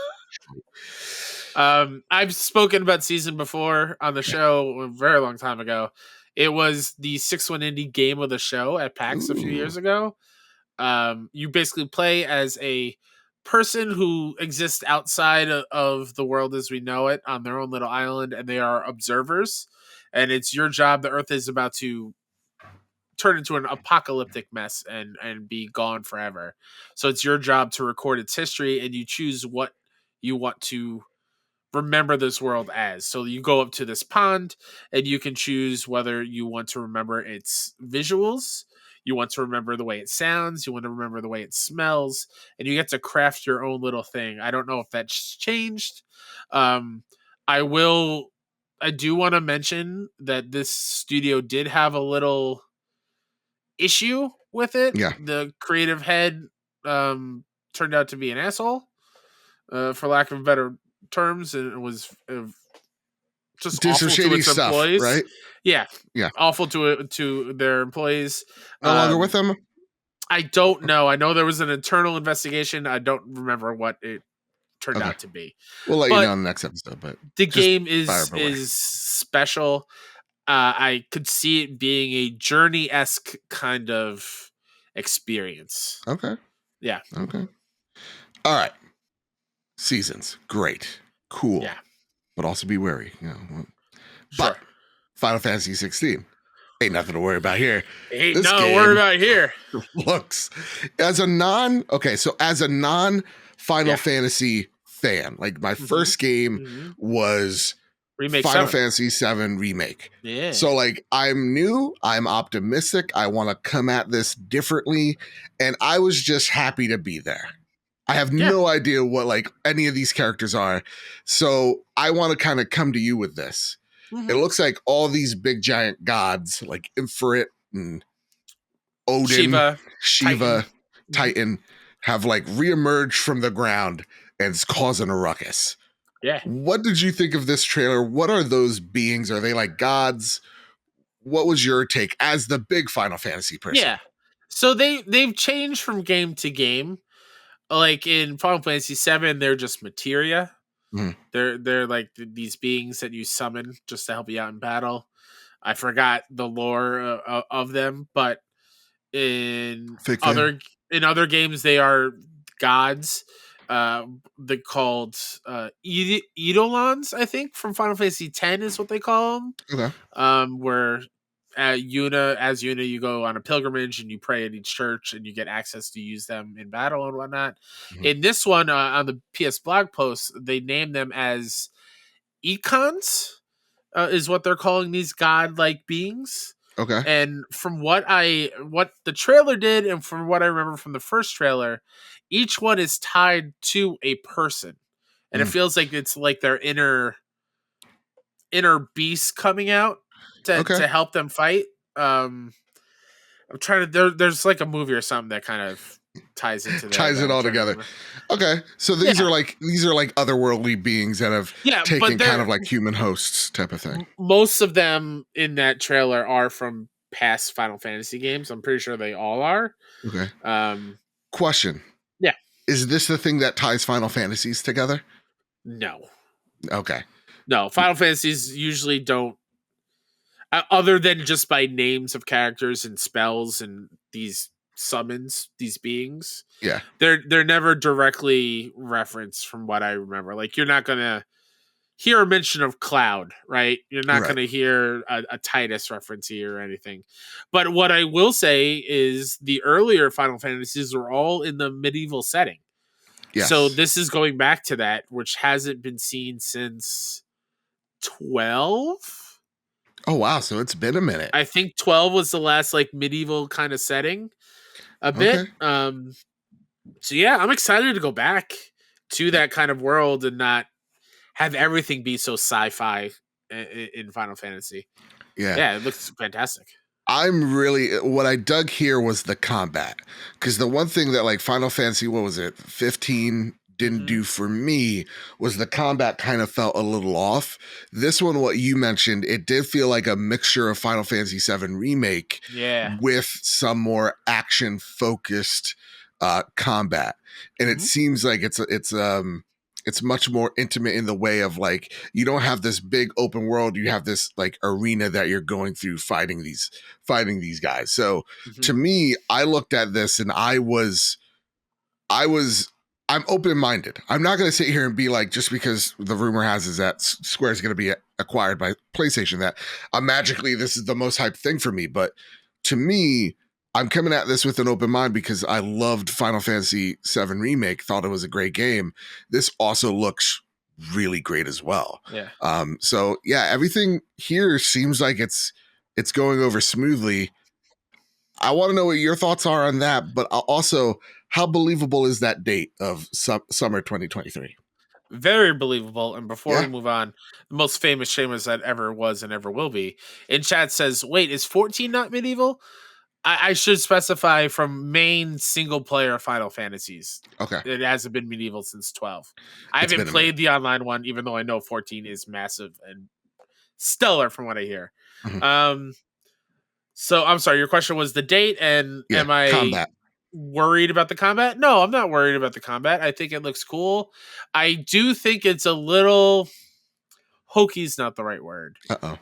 I've spoken about Season before on the show a very long time ago. It was the 6-1 indie game of the show at PAX a few years ago. You basically play as a person who exists outside of the world as we know it on their own little island, and they are observers. And it's your job. The Earth is about to turn into an apocalyptic mess and be gone forever. So it's your job to record its history, and you choose what you want to remember this world as. So you go up to this pond and you can choose whether you want to remember its visuals, you want to remember the way it sounds, you want to remember the way it smells, and you get to craft your own little thing. I don't know if that's changed. Um, I do want to mention that this studio did have a little issue with it. Yeah. The creative head turned out to be an asshole, for lack of better terms, and it was just Did some awful to shady its stuff, employees. right? Yeah, Yeah. awful to their employees. No longer with them? I don't know. I know there was an internal investigation. I don't remember what it turned out to be. We'll let But you know in the next episode. But the just game fire up away. is special. I could see it being a Journey-esque kind of experience. Okay. Yeah. Okay. All right. Seasons. Great. Cool. Yeah. But also be wary. You know. Sure. But Final Fantasy 16. Ain't nothing to worry about here. Ain't This nothing to game worry about here. looks as a non Final Fantasy fan, like my first game was Remake Final 7. Fantasy 7 Remake. Yeah. So like I'm new, I'm optimistic, I want to come at this differently, and I was just happy to be there. I have no idea what like any of these characters are. So I want to kind of come to you with this. It looks like all these big giant gods like Infrit and Odin, Shiva, Titan have like reemerged from the ground and it's causing a ruckus. Yeah. What did you think of this trailer? What are those beings? Are they like gods? What was your take as the big Final Fantasy person? Yeah. So they've changed from game to game. Like in Final Fantasy 7, they're just materia. They're like these beings that you summon just to help you out in battle. I forgot the lore of them, but in other games they are gods. They called Eidolons, I think, from Final Fantasy X is what they call them. Okay. Where as Yuna, you go on a pilgrimage and you pray at each church and you get access to use them in battle and whatnot. Mhm. In this one, on the PS blog post, they name them as econs, is what they're calling these godlike beings. Okay. And from what the trailer did, and from what I remember from the first trailer, each one is tied to a person, and it Mm. feels like it's like their inner beast coming out Okay. to help them fight. I'm trying to there's like a movie or something that kind of ties into that Ties it I'm all trying to together. remember. Okay. So these are like otherworldly beings that have Yeah, taken but kind they're of like human hosts type of thing. most of them in that trailer are from past Final Fantasy games. I'm pretty sure they all are. Okay. Um, Question. yeah, Is this the thing that ties Final Fantasies together? no, Okay. Final Fantasies usually don't, other than just by names of characters and spells and these summons, these beings. Yeah. They're never directly referenced from what I remember. Like you're not gonna hear a mention of Cloud, right? You're not Right. going to hear a Titus reference here or anything. But what I will say is the earlier Final Fantasies were all in the medieval setting. So Yes. this is going back to that, which hasn't been seen since 12. Oh wow. So it's been a minute. I think 12 was the last like medieval kind of setting a bit. Okay. So yeah, I'm excited to go back to that kind of world and not have everything be so sci-fi in Final Fantasy. Yeah. Yeah, it looks fantastic. I'm really what I dug here was the combat, because the one thing that like Final Fantasy, what was it, 15 didn't do for me was the combat kind of felt a little off. This one, what you mentioned, it did feel like a mixture of Final Fantasy 7 Remake Yeah. with some more action focused combat, and it seems like it's much more intimate in the way of like you don't have this big open world, you have this like arena that you're going through fighting these guys. So to me, I looked at this and I'm open-minded. I'm not going to sit here and be like, just because the rumor has is that Square is going to be acquired by PlayStation, that magically this is the most hyped thing for me. But to me, I'm coming at this with an open mind because I loved Final Fantasy VII Remake, thought it was a great game. This also looks really great as well. Yeah. So yeah, everything here seems like it's going over smoothly. I want to know what your thoughts are on that, but also how believable is that date of summer 2023? Very believable. And before we Yeah. move on, the most famous Shameless that ever was and ever will be in chat says, wait, is 14 not medieval? I should specify from main single player Final Fantasies. Okay. It hasn't been medieval since 12. I It's haven't been a played minute. the online one, even though I know 14 is massive and stellar from what I hear. Mhm. So I'm sorry, your question was the date, and Yeah. am I Combat. worried about the combat? No, I'm not worried about the combat. I think it looks cool. I do think it's a little hokies, not the right word. Uh-oh.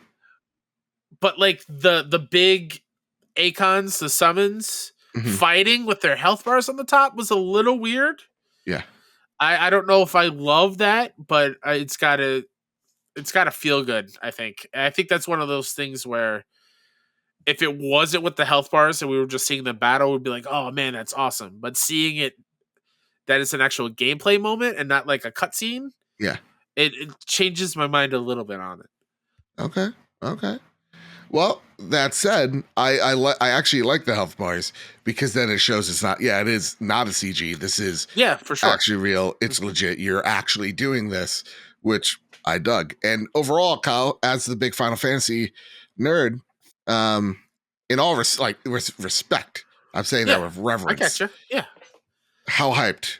But like the big Acons, the summons, Mhm. fighting with their health bars on the top was a little weird. Yeah. I don't know if I love that, but it's gotta feel good, I think. And I think that's one of those things where if it wasn't with the health bars and we were just seeing the battle, we'd be like, oh man, that's awesome. But seeing it that it's an actual gameplay moment and not like a cutscene, Yeah. it changes my mind a little bit on it. Okay. Okay. Well, that said, I actually like the health bars because then it shows it's not. Yeah, it is not a CG. This is Yeah, for sure. actually real. It's legit. You're actually doing this, which I dug. And overall, Kyle, as the big Final Fantasy nerd, in all respect, I'm saying that Yeah, with I catch reverence. you. Yeah. How hyped?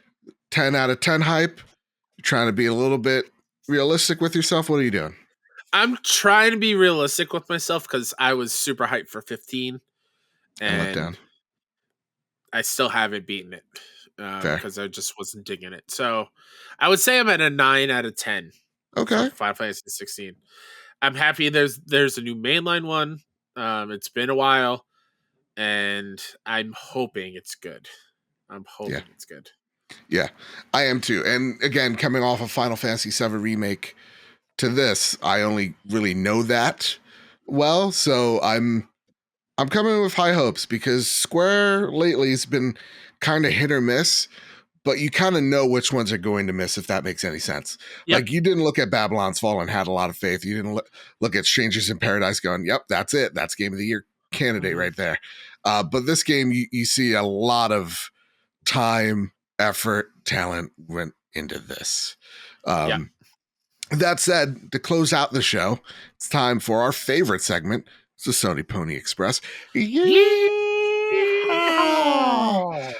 10 out of 10 hype? Trying to be a little bit realistic with yourself? What are you doing? I'm trying to be realistic with myself because I was super hyped for 15 And let and down. I still haven't beaten it Fair. because I just wasn't digging it. So I would say I'm at a 9 out of 10 Okay. for Final Fantasy 16. I'm happy there's a new mainline one. It's been a while, and I'm hoping it's good. I'm Yeah. hoping it's good. Yeah, I am too. And again, coming off of Final Fantasy VII Remake to this, I only really know that well. So I'm coming with high hopes because Square lately has been kind of hit or miss, but you kind of know which ones are going to miss, if that makes any sense. Yep. Like, you didn't look at Babylon's Fall and had a lot of faith. You didn't look at Strangers in Paradise going, yep, that's it. That's Game of the Year candidate right there. But this game, you see a lot of time, effort, talent went into this. Yep. That said, to close out the show, it's time for our favorite segment. It's the Sony Pony Express. Yeah. Yeehaw!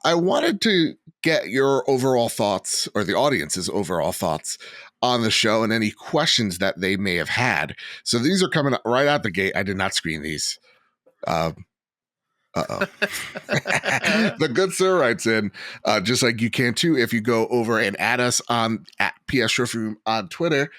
I wanted to get your overall thoughts, or the audience's overall thoughts, on the show and any questions that they may have had. So these are coming up right out the gate. I did not screen these. Uh-oh. The good sir writes in, just like you can too, if you go over and add us on at PS Trophy Room on Twitter,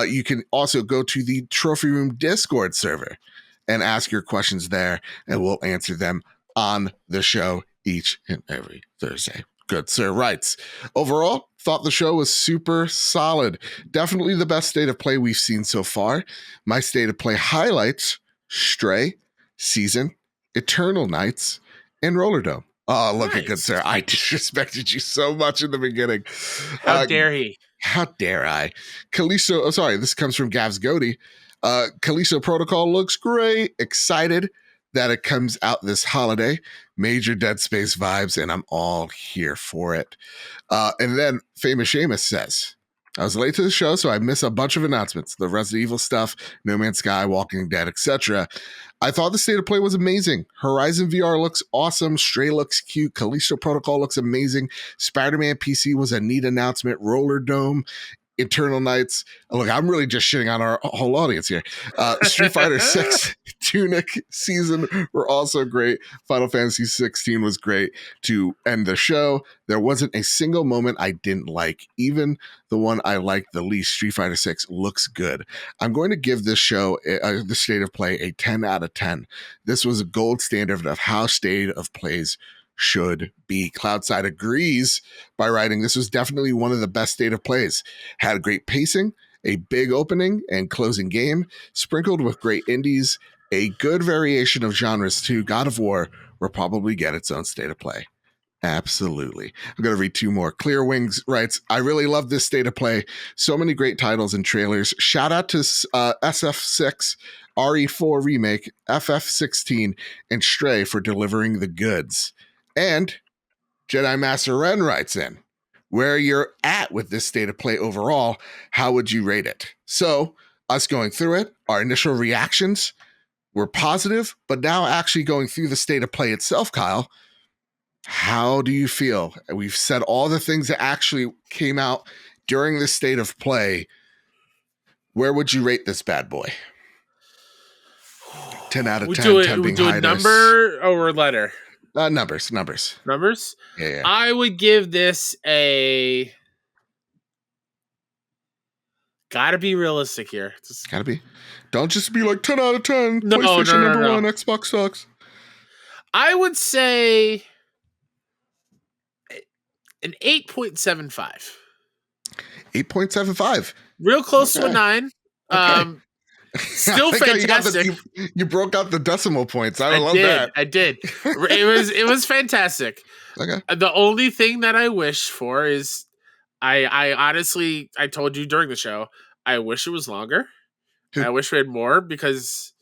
you can also go to the Trophy Room Discord server and ask your questions there, and we'll answer them on the show each and every Thursday. Good sir writes, overall, thought the show was super solid. Definitely the best state of play we've seen so far. My state of play highlights Stray, Season, Eternites, and Roller Dome. Oh, look at good sir. I disrespected you so much in the beginning. How dare he? How dare I? Callisto, oh, sorry, this comes from Gavs Goody. Callisto Protocol looks great. Excited that it comes out this holiday. Major Dead Space vibes, and I'm all here for it. And then Famous Seamus says, I was late to the show, so I missed a bunch of announcements. The Resident Evil stuff, No Man's Sky, Walking Dead, etc. I thought the state of play was amazing. Horizon VR looks awesome. Stray looks cute. Callisto Protocol looks amazing. Spider-Man PC was a neat announcement. Roller Dome, Eternites. Look, I'm really just shitting on our whole audience here. Street Fighter 6, Tunic Season were also great. Final Fantasy 16 was great to end the show. There wasn't a single moment I didn't like. Even the one I liked the least, Street Fighter 6, looks good. I'm going to give this show, the state of play, a 10 out of 10. This was a gold standard of how state of plays should be. Cloudside agrees by writing, this was definitely one of the best state of plays. Had great pacing, a big opening and closing game, sprinkled with great indies, a good variation of genres too. God of War will probably get its own state of play. Absolutely. I'm going to read two more. Clear Wings writes, I really love this state of play. So many great titles and trailers. Shout out to SF6, RE4 Remake, FF16, and Stray for delivering the goods. And Jedi Master Ren writes in, where you're at with this state of play overall, how would you rate it? So, us going through it, our initial reactions were positive, but now actually going through the state of play itself, Kyle, how do you feel? We've said all the things that actually came out during the state of play. Where would you rate this bad boy? 10 out of 10, 10 being do a number or a letter? Numbers. Yeah. I would give this a... Gotta be realistic here. Gotta be. Don't just be like 10 out of 10. No, PlayStation no. number one, Xbox sucks. I would say an 8.75. 8.75. Real close to a 9. Okay. Still fantastic. You broke out the decimal points. I love that. I did. It was fantastic. Okay. The only thing that I wish for is I honestly, I told you during the show, I wish it was longer. I wish we had more because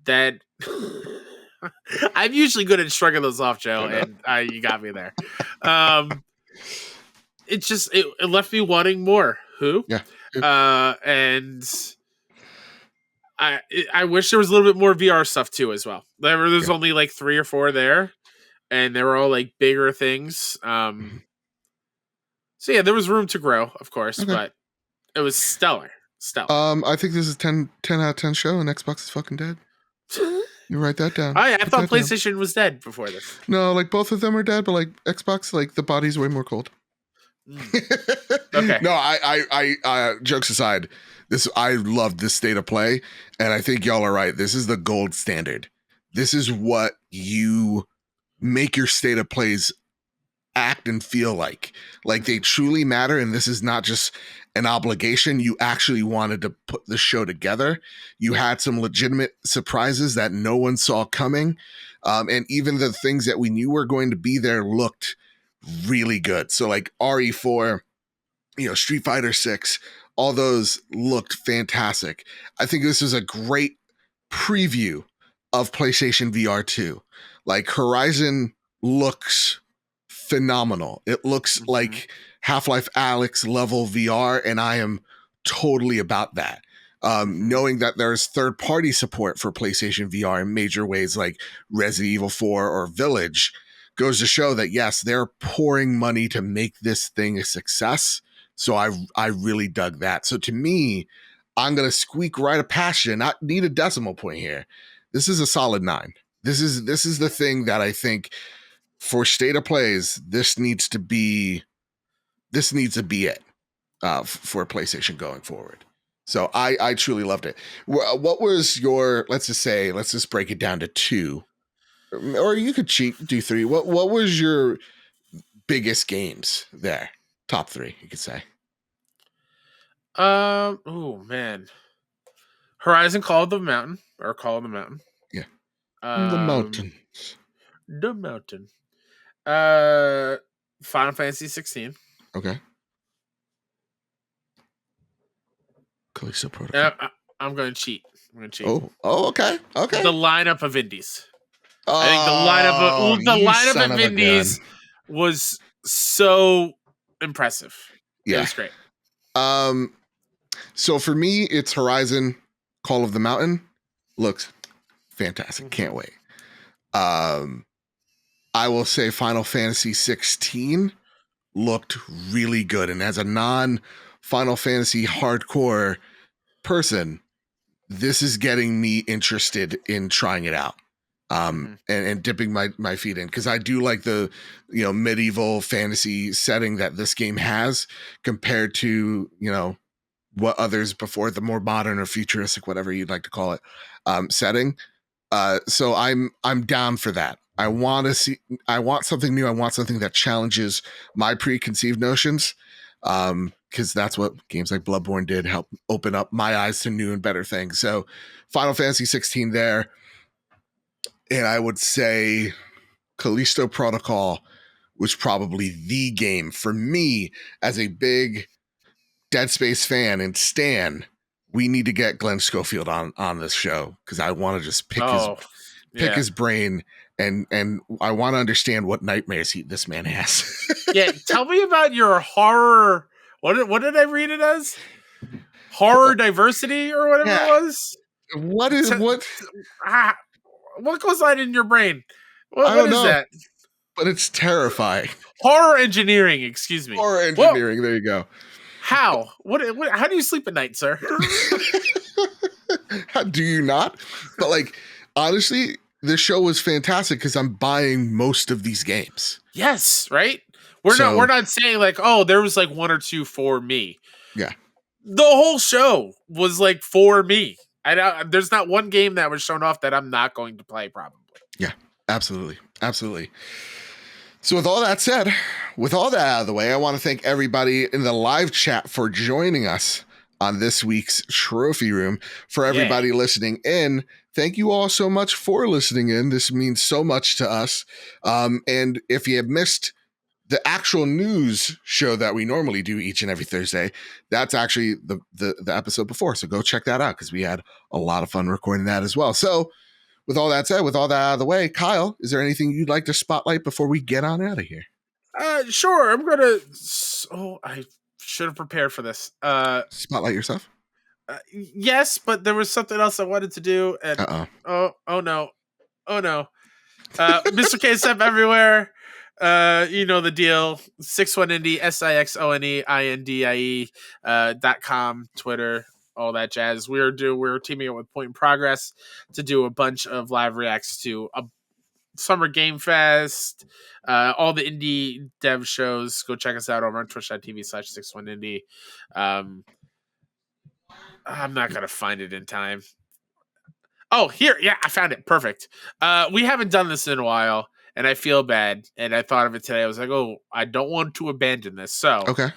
that I'm usually good at shrugging those off, Joe, and you got me there. It just it left me wanting more. Who? Yeah. And I wish there was a little bit more VR stuff too as well. There's only like 3 or 4 there, and they were all like bigger things. So yeah, there was room to grow, of course, but it was stellar. I think this is 10 out of 10 show, and Xbox is fucking dead. You write that down. Oh yeah, I thought PlayStation was dead before this. No, like both of them are dead, but like Xbox, like the body's way more cold. Okay. No, I jokes aside, I love this state of play, and I think y'all are right. This is the gold standard. This is what you make your state of plays act and feel like they truly matter, and this is not just an obligation. You actually wanted to put the show together. You had some legitimate surprises that no one saw coming, and even the things that we knew were going to be there looked really good. So like RE4, Street Fighter 6, all those looked fantastic. I think this is a great preview of PlayStation VR 2. Like Horizon looks phenomenal. It looks Mm-hmm. like Half-Life Alyx level VR, and I am totally about that. Mm-hmm. Knowing that there's third-party support for PlayStation VR in major ways like Resident Evil 4 or Village goes to show that yes, they're pouring money to make this thing a success. So I really dug that. So to me, I'm gonna squeak right past you, not need a decimal point here. This is a solid 9. This is the thing that I think for state of plays, this needs to be it for PlayStation going forward. So I truly loved it. What was your? Let's just break it down to 2, or you could do 3. What was your biggest games there? Top 3, you could say. Oh man, Horizon Call of the Mountain or Call of the Mountain. Yeah, the Um, mountains. the Mountain. Uh, Final Fantasy 16. Okay. Callisto Protocol. I'm going to cheat. I'm going to cheat. Okay, okay. The lineup of indies. I think Oh, the you lineup son of of a gun. indies was so impressive. It Yeah. was great. So for me, it's Horizon Call of the Mountain. Looks fantastic. Can't wait. I will say Final Fantasy 16 looked really good. And as a non-Final Fantasy hardcore person, this is getting me interested in trying it out. And dipping my feet in, because I do like the medieval fantasy setting that this game has compared to what others before, the more modern or futuristic, whatever you'd like to call it, setting. So I'm down for that. I want something new. I want something that challenges my preconceived notions. Because that's what games like Bloodborne did, help open up my eyes to new and better things. So Final Fantasy 16 there. And I would say Callisto Protocol was probably the game for me as a big Dead Space fan. And Stan, we need to get Glenn Schofield on this show, because I want to just pick his brain, and I want to understand what nightmares this man has. Yeah, tell me about your horror. What did I read it as? Horror diversity or whatever it was. What goes on in your brain? I don't what is know, that? but it's terrifying. Horror engineering. Excuse me. Horror engineering. Whoa. There you go. How? What? How do you sleep at night, sir? How do you not? But like, honestly, this show was fantastic because I'm buying most of these games. Yes, right. We're not saying like, oh, there was like 1 or 2 for me. Yeah. The whole show was like for me. There's not one game that was shown off that I'm not going to play, probably. Yeah, absolutely. Absolutely. So with all that said, with all that out of the way, I want to thank everybody in the live chat for joining us on this week's Trophy Room. For everybody listening in, thank you all so much for listening in. This means so much to us. And if you have missed the actual news show that we normally do each and every Thursday, that's actually the episode before. So go check that out, because we had a lot of fun recording that as well. So with all that said, with all that out of the way, Kyle, is there anything you'd like to spotlight before we get on out of here? Sure. I'm gonna. Oh, I should have prepared for this. Spotlight yourself? Yes, but there was something else I wanted to do, and oh no, Mr. KSF everywhere. You know the deal. 61indie, SIXONEINDIE.com, Twitter, all that jazz. We're teaming up with Point in Progress to do a bunch of live reacts to a Summer Game Fest, all the indie dev shows. Go check us out over on twitch.tv/61indie. I'm not gonna find it in time. Oh, here, yeah, I found it. Perfect. We haven't done this in a while, and I feel bad. And I thought of it today. I was like, oh, I don't want to abandon this. So Okay.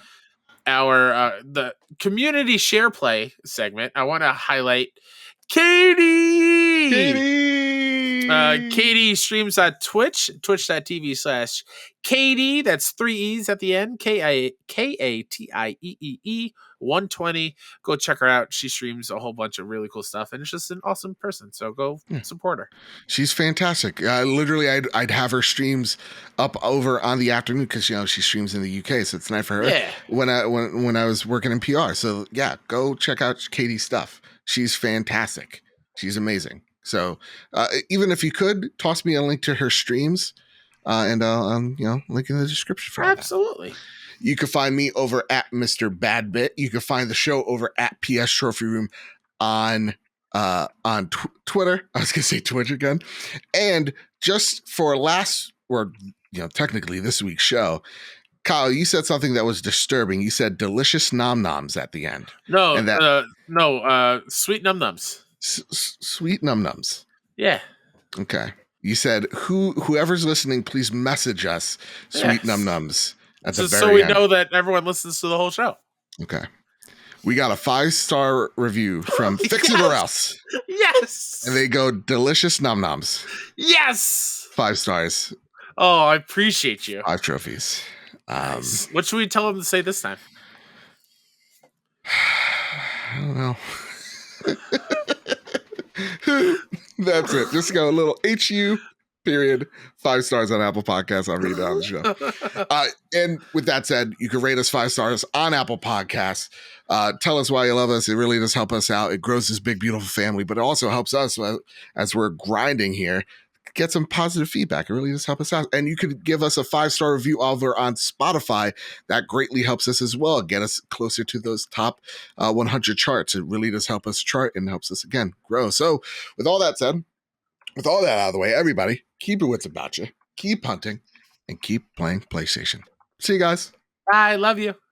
our the community share play segment, I want to highlight Katie. Katie. Katie streams on Twitch, twitch.tv/Katie. That's 3 E's at the end. KATIEEE 120. Go check her out. She streams a whole bunch of really cool stuff, and it's just an awesome person. So go support her. She's fantastic. Literally, I'd have her streams up over on the afternoon because she streams in the UK, so it's night for her. Yeah. When I was working in PR, so yeah, go check out Katie's stuff. She's fantastic. She's amazing. So even if you could toss me a link to her streams, and I'll link in the description for Absolutely. That. You can find me over at Mr. Badbit. You can find the show over at PS Trophy Room on Twitter. I was gonna say Twitch again. And just for technically this week's show, Kyle, you said something that was disturbing. You said delicious nom noms at the end. No, sweet num nums. Sweet num nums. Yeah. Okay. You said whoever's listening, please message us sweet num nums at the very so we end. know that everyone listens to the whole show. Okay. We got a 5-star review from Fix It or Else. Yes. And they go delicious num noms. Yes. 5 stars. Oh, I appreciate you. 5 trophies. Nice. What should we tell them to say this time? I don't know. That's it. Just go a little HU period 5 stars on Apple Podcasts. I'll read it on the show. And with that said, you can rate us 5 stars on Apple Podcasts. Tell us why you love us. It really does help us out. It grows this big, beautiful family, but it also helps us as we're grinding here. Get some positive feedback. It really does help us out. And you could give us a 5-star review over on Spotify. That greatly helps us as well. Get us closer to those top 100 charts. It really does help us chart and helps us, again, grow. So with all that said, with all that out of the way, everybody, keep your wits about you. Keep hunting and keep playing PlayStation. See you guys. I love you.